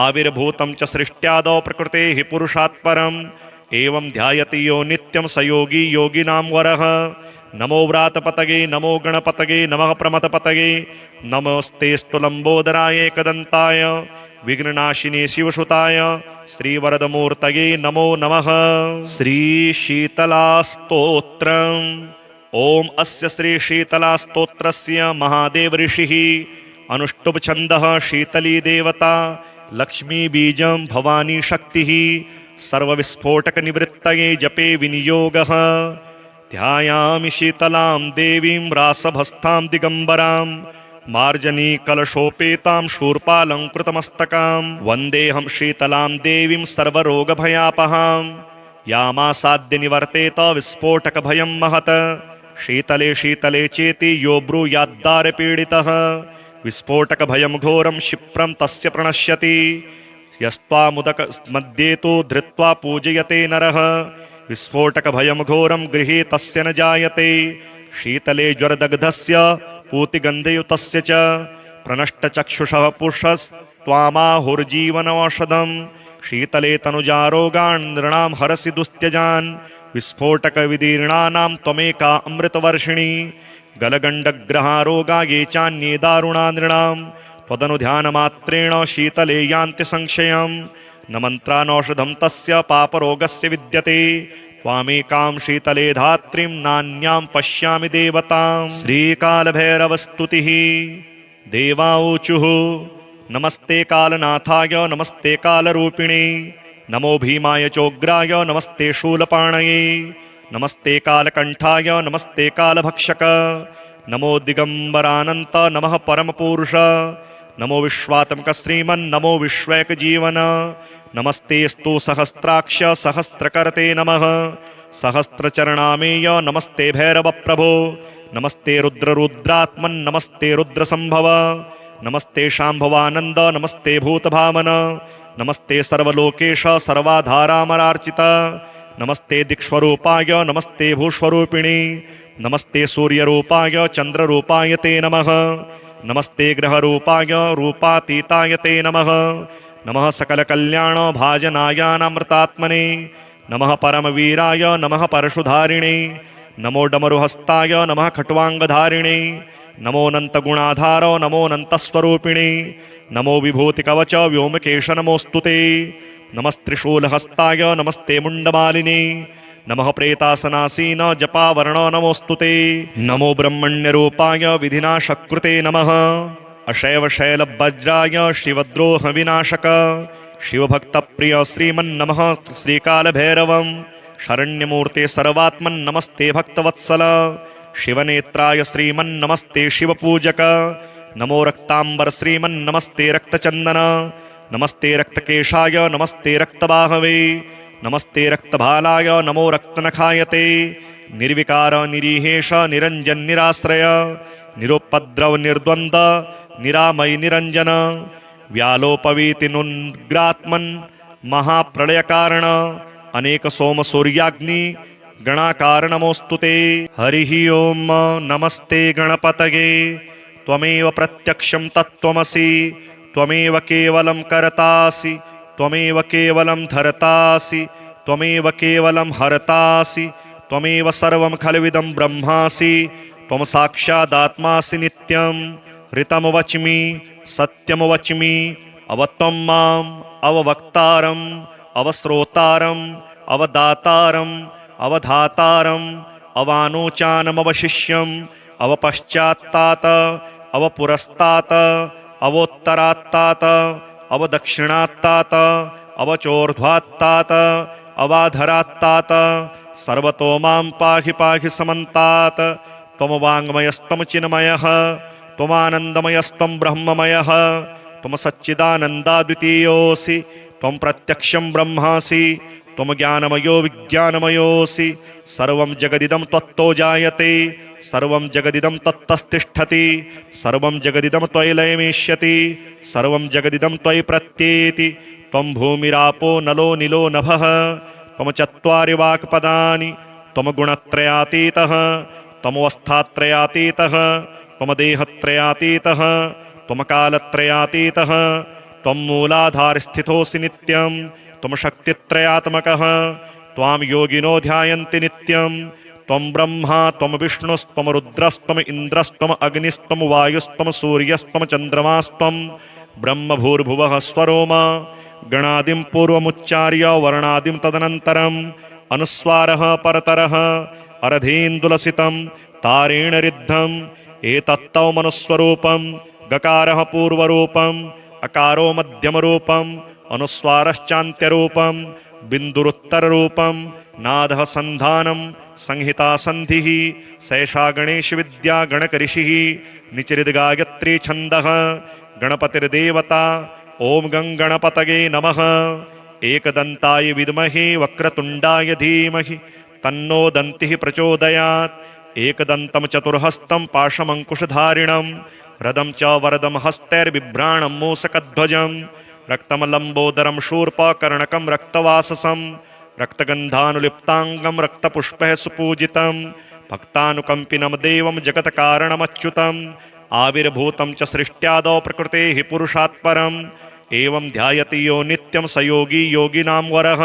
Speaker 1: आविर्भूतं च सृष्ट्यादौ प्रकृतेः पुरुषात् परम् एवं ध्यायति यो नित्यं स योगी योगिनां वरः नमो व्रातपतगे नमो गणपतगे नमः प्रमथपतगे नमस्तेऽस्तु लम्बोदराय एकदन्ताय विघ्ननाशिने शिवसुताय श्रीवरदमूर्तये नमो नमः। श्रीशीतलास्तोत्रम्। ओम अस्य श्रीशीतलास्तोत्रस्य महादेव ऋषिः अनुष्टुभ छन्दः शीतली देवता लक्ष्मी बीजं भवानी शक्तिः सर्वविस्फोटकनिवृत्तये जपे विनियोगः। ध्यायामि शीतलां देवीं रासभस्तां दिगम्बरां मार्जनीकलशोपेतां शूर्पालङ्कृतमस्तकां वन्देऽहं शीतलां देवीं सर्वरोगभयापहां यामासाद्य निवर्तेत विस्फोटकभयं महत्। शीतले शीतले चेति यो ब्रूयाद्दारपीडितः विस्फोटकभयं घोरं क्षिप्रं तस्य प्रणश्यति। यस्त्वामुदक मध्ये तु धृत्वा पूजयते नरः विस्फोटकभयं घोरं गृहे तस्य न जायते। शीतले ज्वरदग्धस्य पूतिगन्धयुतस्य च प्रनष्टचक्षुषः पुरुषस्त्वामाहुर्जीवनौषधम्। शीतले तनुजारोगान् नृणां हरसि दुस्त्यजान् विस्फोटकविदीर्णानां त्वमेका अमृतवर्षिणी। गलगण्डग्रहारोगा ये चान्ये दारुणा नृणां त्वदनुध्यानमात्रेण शीतले यान्ति संशयम्। न मन्त्रानौषधं तस्य पापरोगस्य विद्यते त्वामेकां शीतले धात्रीं नान्यां पश्यामि देवतां। श्रीकालभैरवस्तुतिः। देवाऊचुः नमस्ते कालनाथाय नमस्ते कालरूपिणे नमो भीमाय चोग्राय नमस्ते शूलपाणये नमस्ते कालकंठाय नमस्ते कालभक्षक नमो दिगंबरानंत नमः परमपुरुष नमो विश्वात्मक श्रीमन् नमो विश्वैकजीवन नमस्तेस्तु सहस्राक्ष सहस्रकर्ते नमः सहस्रचरणामेय नमस्ते भैरव प्रभो नमस्ते रुद्ररुद्रात्मन् नमस्ते रुद्रसंभव नमस्ते शांभवानंद नमस्ते भूतभामन नमस्ते सर्वलोकेश सर्वाधारामरार्चित नमस्ते दिक्स्वरूपाय नमस्ते भूस्वरूपिणी नमस्ते सूर्यरूपाय चंद्ररूपाय ते नमः नमस्ते ग्रहरूपाय रूपातीताय ते नमः नमः सकलकल्याण भाजनायानामृतात्मने नमः परमवीराय नमः परशुधारिणे नमो डमरुहस्ताय नमः खट्वांगधारिणे नमोऽनन्तगुणाधारो नमोऽनन्तस्वरूपिणे नमो विभूतिकवच व्योमकेश नमोऽस्तुते नमस्त्रिशूलहस्ताय नमस्ते मुण्डमालिने नमः प्रेतासनासीन जपावर्ण नमोऽस्तुते नमो ब्रह्मण्यरूपाय विधिनाशकृते नमः अशैवशैलवज्राय शिवद्रोहविनाशक शिवभक्तप्रिय श्रीमन्नमः श्रीकालभैरवं शरण्यमूर्ते सर्वात्मन् नमस्ते भक्तवत्सल शिवनेत्राय श्रीमन्नमस्ते शिवपूजक नमो रक्तांबर श्रीमन्नमस्ते रक्तचंदन नमस्ते रक्तकेशाय नमस्ते रक्तबाहवे नमस्ते रक्तभालाय नमो रक्तनखायते निर्विकार निरीहेश निरंजन निराश्रय निरुपद्रव निर्द्वंद निरामय निरंजन व्यालोपवीति नुग्रात्मन् महाप्रलय कारण अनेक सोम सूर्याग्नि गणाकार नमोस्तुते हरिः ओम नमस्ते गणपतये त्वमेव प्रत्यक्षं तत्त्वमसि त्वमेव केवलं कर्तासि त्वमेव केवलं धर्तासि त्वमेव केवलं हर्तासि त्वमेव सर्वं खल्विदं ब्रह्मासि त्वं साक्षादात्मासि नित्यं ऋतं वच्मि सत्यं वच्मि अवत्वं माम् अववक्तारम् अवश्रोतारम् अवदातारम् अवधातारम् अवानोचानमवशिष्यम् अवपश्चात्तात अवपुरस्तात अवोत्तरात्तात अवदक्षिणात्तात अवचोर्ध्वात्तात अवाधरात्तात सर्वतो मां पाहि पाहि समन्तात् त्वं वाङ्मयस्त्वं चिन्मयः त्वमानन्दमयस्त्वं ब्रह्ममयः त्वं सच्चिदानन्दाद्वितीयोऽसि त्वं प्रत्यक्षं ब्रह्मासि त्वं ज्ञानमयो विज्ञानमयोऽसि सर्वं जगदिदं त्वत्तो जायते सर्वं जगदिदं तत्तस्तिष्ठति सर्वं जगदिदं त्वयि लयमेष्यति सर्वं जगदिदं त्वयि प्रत्येति त्वं भूमिरापो नलो निलो नभः त्वं चत्वारि वाक्पदानि त्वं गुणत्रयातीतः त्वं अवस्थात्रयातीतः त्वं देहत्रयातीतः त्वं कालत्रयातीतः त्वं मूलाधारस्थितोऽसि नित्यं त्वं शक्तित्रयात्मकः त्वां योगिनो ध्यायन्ति नित्यं त्वं ब्रह्मा त्वं विष्णुस्त्वं रुद्रस्त्वं इन्द्रस्त्वं अग्निस्त्वं वायुस्त्वं सूर्यस्त्वं चन्द्रमास्त्वं ब्रह्मभूर्भुवः स्वरोम गणादिं पूर्वमुच्चार्य वर्णादिं तदनन्तरम् अनुस्वारः परतरः अर्धेन्दुलसितं तारेण रिद्धम् एतत्तौ मनुस्वरूपं गकारः पूर्वरूपम् अकारो मध्यमरूपम् अनुस्वारश्चान्त्यरूपम् बिन्दुरुत्तररूपम् नादः सन्धानं संहिता सन्धिः सैषा गणेश विद्या गणकऋषिः निचरिद्गायत्री छन्दः गणपतिर्देवता ॐ गं गणपतये नमः एकदन्ताय विद्महे वक्रतुण्डाय धीमहि तन्नो दन्तिः प्रचोदयात् एकदन्तं चतुर्हस्तं पाशमङ्कुशधारिणं रदं च वरदं हस्तैर्बिभ्राणं मूषकध्वजं रक्तं लम्बोदरं शूर्पकर्णकं रक्तवाससं रक्तगन्धानुलिप्ताङ्गं रक्तपुष्पैः सुपूजितं भक्तानुकम्पिनं देवं जगत्कारणमच्युतम् आविर्भूतं च सृष्ट्यादौ प्रकृतेः पुरुषात् परम् एवं ध्यायति यो नित्यं स योगी योगिनां वरः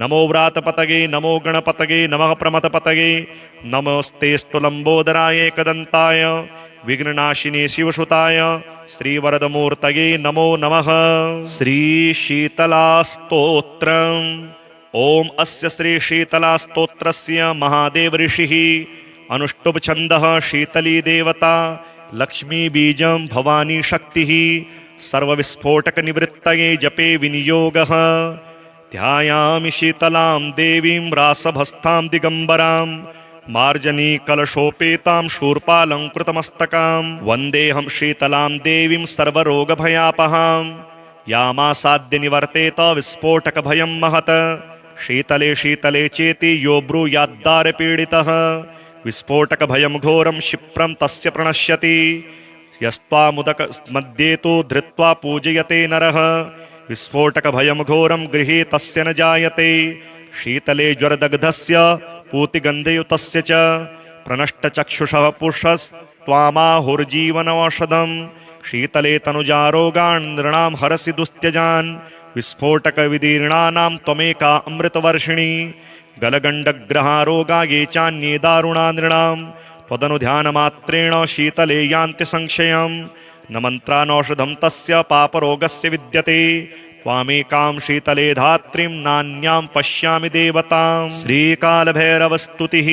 Speaker 1: नमो व्रातपतये नमो गणपतये नमः प्रमथपतये नमस्तेऽस्तु लम्बोदराय एकदन्ताय विघ्ननाशिने शिवसुताय श्रीवरदमूर्तये नमो नमः। श्रीशीतलास्तोत्रम् ॐ अस्य श्रीशीतलास्तोत्रस्य महादेव ऋषिः अनुष्टुप् छन्दः शीतली देवता लक्ष्मी बीजं भवानी शक्तिः सर्वविस्फोटकनिवृत्तये जपे विनियोगः ध्यायामि शीतलां देवीं रासभस्तां दिगम्बरां मार्जनीकलशोपेतां शूर्पालङ्कृतमस्तकां वन्देऽहं शीतलां देवीं सर्वरोगभयापहां यामासाद्य निवर्तेत विस्फोटकभयं महत् शीतले शीतले चेति यो ब्रूयाद्दारपीडितः विस्फोटकभयं घोरं क्षिप्रं तस्य प्रणश्यति यस्त्वामुदक मध्ये तु धृत्वा पूजयते नरः विस्फोटकभयं घोरं गृहे तस्य न जायते शीतले ज्वरदग्धस्य पूतिगन्धयुतस्य च प्रनष्टचक्षुषः पुरुषस्त्वामाहुर्जीवनौषधं शीतले तनुजारोगान् नृणां हरसि दुस्त्यजान् विस्फोटकविदीर्णानां त्वमेका अमृतवर्षिणी गलगण्डग्रहारोगा ये चान्ये दारुणा नृणां त्वदनुध्यानमात्रेण शीतले यान्ति संशयं न मन्त्रानौषधं तस्य पापरोगस्य विद्यते त्वामेकां शीतले धात्रीं नान्यां पश्यामि देवतां। श्रीकालभैरवस्तुतिः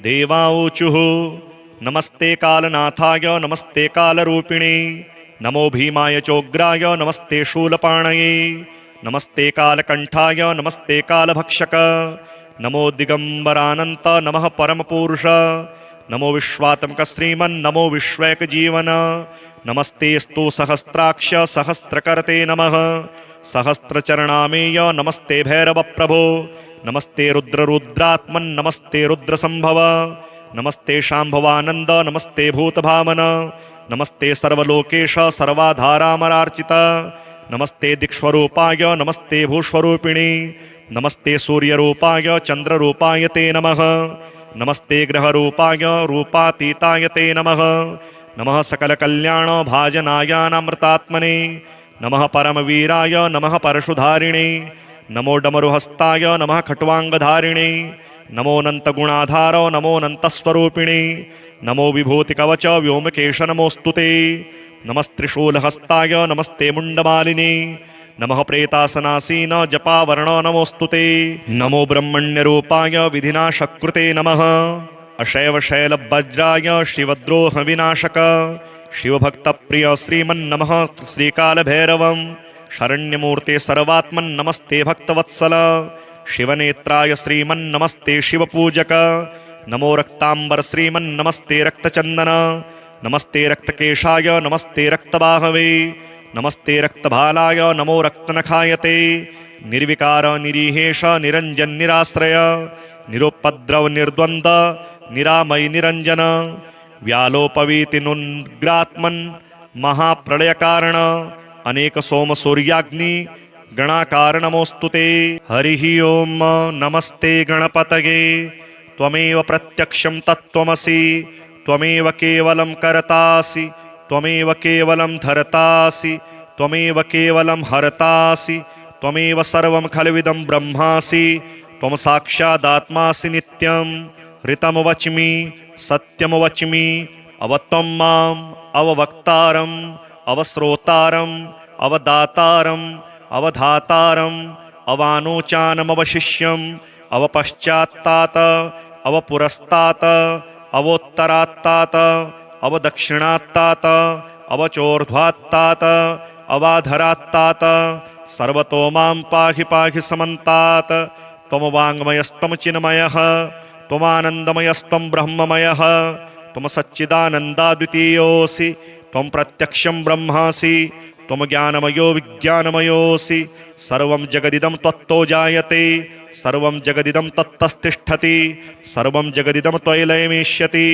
Speaker 1: देवाऊचुः नमस्ते कालनाथाय नमस्ते कालरूपिणे नमो भीमाय चोग्राय नमस्ते शूलपाणये नमस्ते कालकण्ठाय नमस्ते कालभक्षक नमो दिगम्बरानन्त नमः परमपुरुष नमो विश्वात्मक श्रीमन् नमो विश्वैकजीवन नमस्तेऽस्तु सहस्राक्ष सहस्रकर्ते नमः सहस्रचरणामेय नमस्ते भैरवप्रभो नमस्ते रुद्ररुद्रात्मन् नमस्ते रुद्रसम्भव नमस्ते शाम्भवानन्द नमस्ते भूतभावन नमस्ते सर्वलोकेश सर्वाधारामरार्चित नमस्ते दिक्स्वरूपाय नमस्ते भूस्वरूपिणे नमस्ते सूर्यरूपाय चन्द्ररूपाय ते नमः नमस्ते ग्रहरूपाय रूपातीताय ते नमः नमः सकलकल्याणभाजनायानामृतात्मने नमः परमवीराय नमः परशुधारिणे नमो डमरुहस्ताय नमः खट्वाङ्गधारिणे नमोऽनन्तगुणाधार नमोऽनन्तस्वरूपिणे नमो विभूतिकवच व्योमकेश नमोऽस्तुते नमस्त्रिशूलहस्ताय नमस्ते मुण्डमालिने नमः प्रेतासनासीन जपावर्ण नमोऽस्तुते नमो ब्रह्मण्यरूपाय विधिनाशकृते नमः अशैवशैलवज्राय शिवद्रोहविनाशक शिवभक्तप्रिय श्रीमन्नमः श्रीकालभैरवं शरण्यमूर्ते सर्वात्मन् नमस्ते भक्तवत्सल शिवनेत्राय श्रीमन्नमस्ते शिवपूजक नमो रक्तांबर श्रीमन्नमस्ते रक्तचन्दन नमस्ते रक्तकेशाय नमस्ते रक्तबाहवे नमस्ते रक्तभालाय नमो रक्तनखायते निर्विकार निरीहेश निरञ्जन निराश्रय निरुपद्रव निर्द्वन्द्व निरामय निरञ्जन व्यालोपवीतिनुग्रात्मन् महाप्रलयकारण अनेक सोम सूर्याग्नि गणाकार नमोस्तुते। हरिः ओम नमस्ते गणपतये त्वमेव प्रत्यक्षं तत्त्वमसि त्वमेव केवलं कर्तासि त्वमेव केवलं धर्तासि त्वमेव केवलं हर्तासि त्वमेव सर्वं खलविदं ब्रह्मासि त्वं साक्षादात्मासि नित्यं ऋतं वच्मि सत्यं वच्मि अवत्वं माम् अववक्तारम् अवश्रोतारम् अवदातारम् अवधातारम् अवानोचानमवशिष्यम् अवपश्चात्तात अवपुरस्तात अवोत्तरात्तात अवदक्षिणात्तात अवचोर्ध्वात्तात अवाधरात्तात सर्वतो मां पाहि पाहि समन्तात् त्वं वाङ्मयस्त्वं चिन्मयः त्वमानन्दमयस्त्वं ब्रह्ममयः त्वं सच्चिदानन्दाद्वितीयोऽसि त्वं प्रत्यक्षं ब्रह्मासि त्वं ज्ञानमयो विज्ञानमयोऽसि सर्वं जगदिदं त्वत्तो जायते सर्वं जगदिदं तत्तस्तिष्ठति सर्वं जगदिदं त्वयि लयमेष्यति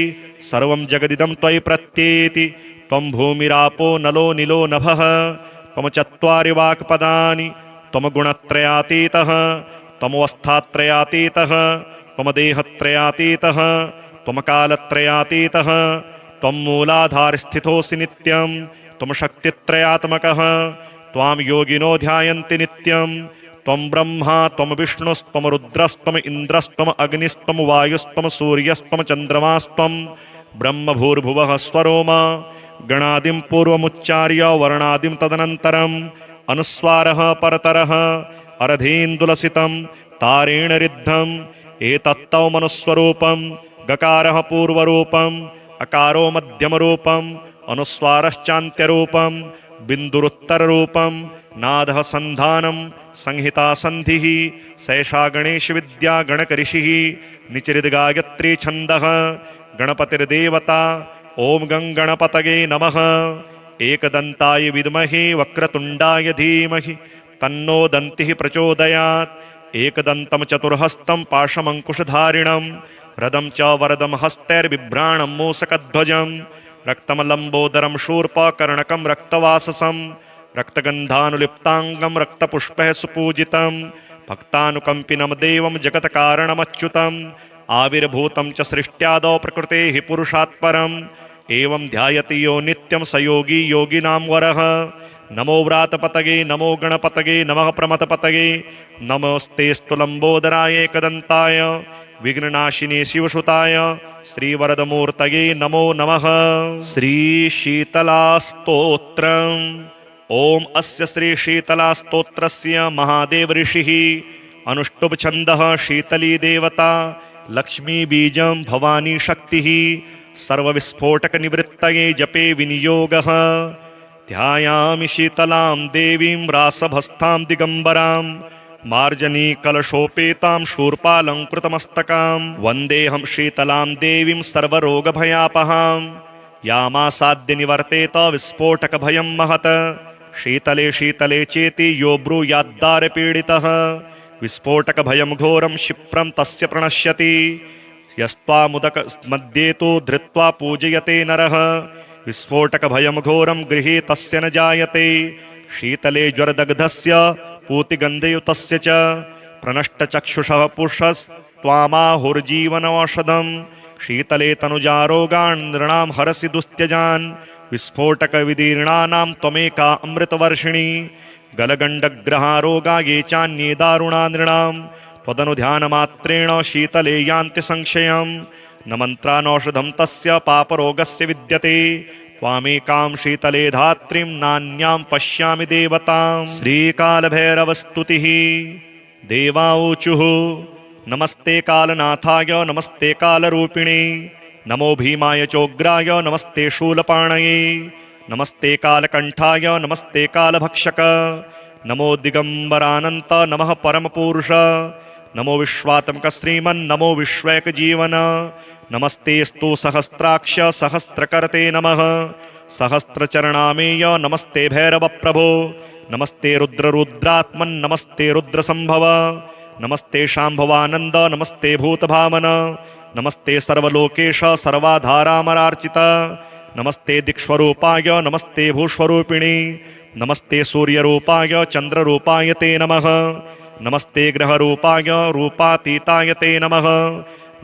Speaker 1: सर्वं जगदिदं त्वयि प्रत्येति त्वं भूमिरापो नलो निलो नभः त्वं चत्वारि वाक्पदानि त्वं गुणत्रयातीतः त्वमवस्थात्रयातीतः त्वं देहत्रयातीतः त्वं कालत्रयातीतः त्वं मूलाधारस्थितोऽसि नित्यं त्वं शक्तित्रयात्मकः त्वां योगिनो ध्यायन्ति नित्यं त्वं ब्रह्मा त्वं विष्णुस्त्वं रुद्रस्त्वम् इन्द्रस्त्वम् अग्निस्त्वं वायुस्त्वं सूर्यस्त्वं चन्द्रमास्त्वं ब्रह्मभूर्भुवः स्वरोमा गणादिं पूर्वमुच्चार्य वर्णादिं तदनन्तरम् अनुस्वारः परतरः अर्धेन्दुलसितं तारेण रिद्धम् एतत्तौ मनुस्वरूपं गकारः पूर्वरूपम् अकारो मध्यमरूपम् अनुस्वारश्चान्त्यरूपम् बिन्दुरुत्तररूपम् नादः सन्धानं संहिता सन्धिः सैषा गणेशविद्या गणकऋषिः निचरिद्गायत्री छन्दः गणपतिर्देवता ॐ गं गणपतये नमः एकदन्ताय विद्महे वक्रतुण्डाय धीमहि तन्नो दन्तिः प्रचोदयात् एकदन्तं चतुर्हस्तं पाशमङ्कुशधारिणं रदं च वरदं हस्तैर्बिभ्राणं मूषकध्वजं रक्तं लम्बोदरं शूर्पकर्णकं रक्तवाससं रक्तगन्धानुलिप्ताङ्गं रक्तपुष्पैः सुपूजितं भक्तानुकम्पिनं देवं जगत्कारणमच्युतम् आविर्भूतं च सृष्ट्यादौ प्रकृतेः पुरुषात् परम् एवं ध्यायति यो नित्यं स योगी योगिनां वरः नमो व्रातपतये नमो गणपतये नमः प्रमथपतये नमस्तेऽस्तु लम्बोदराय एकदन्ताय विघ्ननाशिने शिवसुताय श्रीवरदमूर्तये नमो नमः। श्रीशीतलास्तोत्रम् ॐ अस्य श्रीशीतलास्तोत्रस्य महादेव ऋषिः अनुष्टुप् छन्दः शीतली देवता लक्ष्मी बीजं भवानी शक्तिः सर्वविस्फोटकनिवृत्तये जपे विनियोगः ध्यायामि शीतलां देवीं रासभस्तां दिगम्बरां मार्जनीकलशोपेतां शूर्पालङ्कृतमस्तकां वन्देऽहं शीतलां देवीं सर्वरोगभयापहां यामासाद्य निवर्तेत विस्फोटकभयं महत् शीतले शीतले चेति यो ब्रूयाद्दारपीडितः विस्फोटकभयं घोरं क्षिप्रं तस्य प्रणश्यति यस्त्वामुदक मध्ये तु धृत्वा पूजयते नरः विस्फोटकभयं घोरं गृहे तस्य न जायते शीतले ज्वरदग्धस्य पूतिगन्धयुतस्य च प्रनष्टचक्षुषः पुरुषस्त्वामाहुर्जीवनौषधं शीतले तनुजारोगान् नृणां हरसि दुस्त्यजान् विस्फोटकविदीर्णानां त्वमेका अमृतवर्षिणी गलगण्डग्रहारोगा ये चान्ये दारुणा नृणां त्वदनुध्यानमात्रेण शीतले यान्ति संशयं न मन्त्रानौषधं तस्य पापरोगस्य विद्यते त्वामेकां शीतले धात्रीं नान्यां पश्यामि देवतां। श्रीकालभैरवस्तुतिः देवाऊचुः नमस्ते कालनाथाय नमस्ते कालरूपिणे नमो भीमाय चोग्राय नमस्ते शूलपाणये नमस्ते कालकण्ठाय नमस्ते कालभक्षक नमो दिगम्बरानन्त नमः परमपुरुष नमो विश्वात्मक श्रीमन् नमो विश्वैकजीवन नमस्तेऽस्तु सहस्राक्ष सहस्रकर्ते नमः सहस्रचरणामेय नमस्ते भैरवप्रभो नमस्ते रुद्ररुद्रात्मन् नमस्ते रुद्रसम्भव नमस्ते शाम्भवानन्द नमस्ते भूतभावन नमस्ते सर्वलोकेश सर्वाधारामरार्चित नमस्ते दिक्स्वरूपाय नमस्ते भूस्वरूपिणी नमस्ते सूर्यरूपाय चन्द्ररूपाय ते नमः नमस्ते ग्रहरूपाय रूपातीताय ते नमः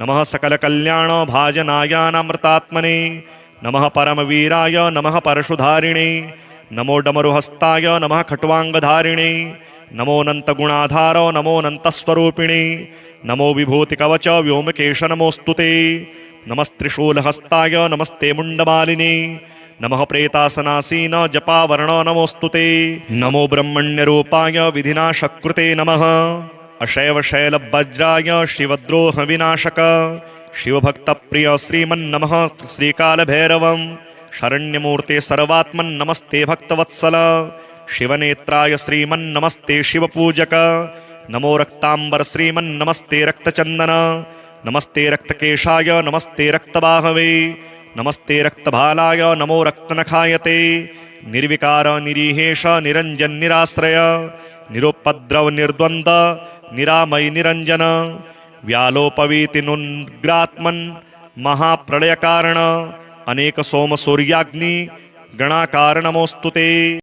Speaker 1: नमः सकलकल्याणभाजनायानामृतात्मने नमः परमवीराय नमः परशुधारिणे नमो डमरुहस्ताय नमः खट्वाङ्गधारिणे नमो नन्तगुणाधारो नमो नन्तस्वरूपिणे नमो विभूतिकवच व्योमकेश नमोऽस्तु ते। नमस्त्रिशूलहस्ताय नमस्ते मुण्डमालिने। नमः प्रेतासनासीन जपावर्ण नमोऽस्तु ते। नमो ब्रह्मण्यरूपाय विधिनाशकृते नमः। अशैवशैलवज्राय शिवद्रोहविनाशक शिवभक्तप्रिय श्रीमन्नमः श्रीकालभैरवम्। शरण्यमूर्ते सर्वात्मन् नमस्ते भक्तवत्सल। शिवनेत्राय श्रीमन्नमस्ते शिवपूजक। नमो रक्तांबर श्रीमन्नमस्ते रक्तचन्दन। नमस्ते रक्तकेशाय नमस्ते रक्तबाहवे। नमस्ते रक्तभालाय नमो रक्तनखायते। निर्विकार निरीहेश निरञ्जन निराश्रय निरुपद्रव निर्द्वन्द्व निरामय निरञ्जन व्यालोपवीतिनुग्रात्मन् महाप्रलयकारण अनेक सोम सूर्याग्नि गणाकार नमोऽस्तु ते।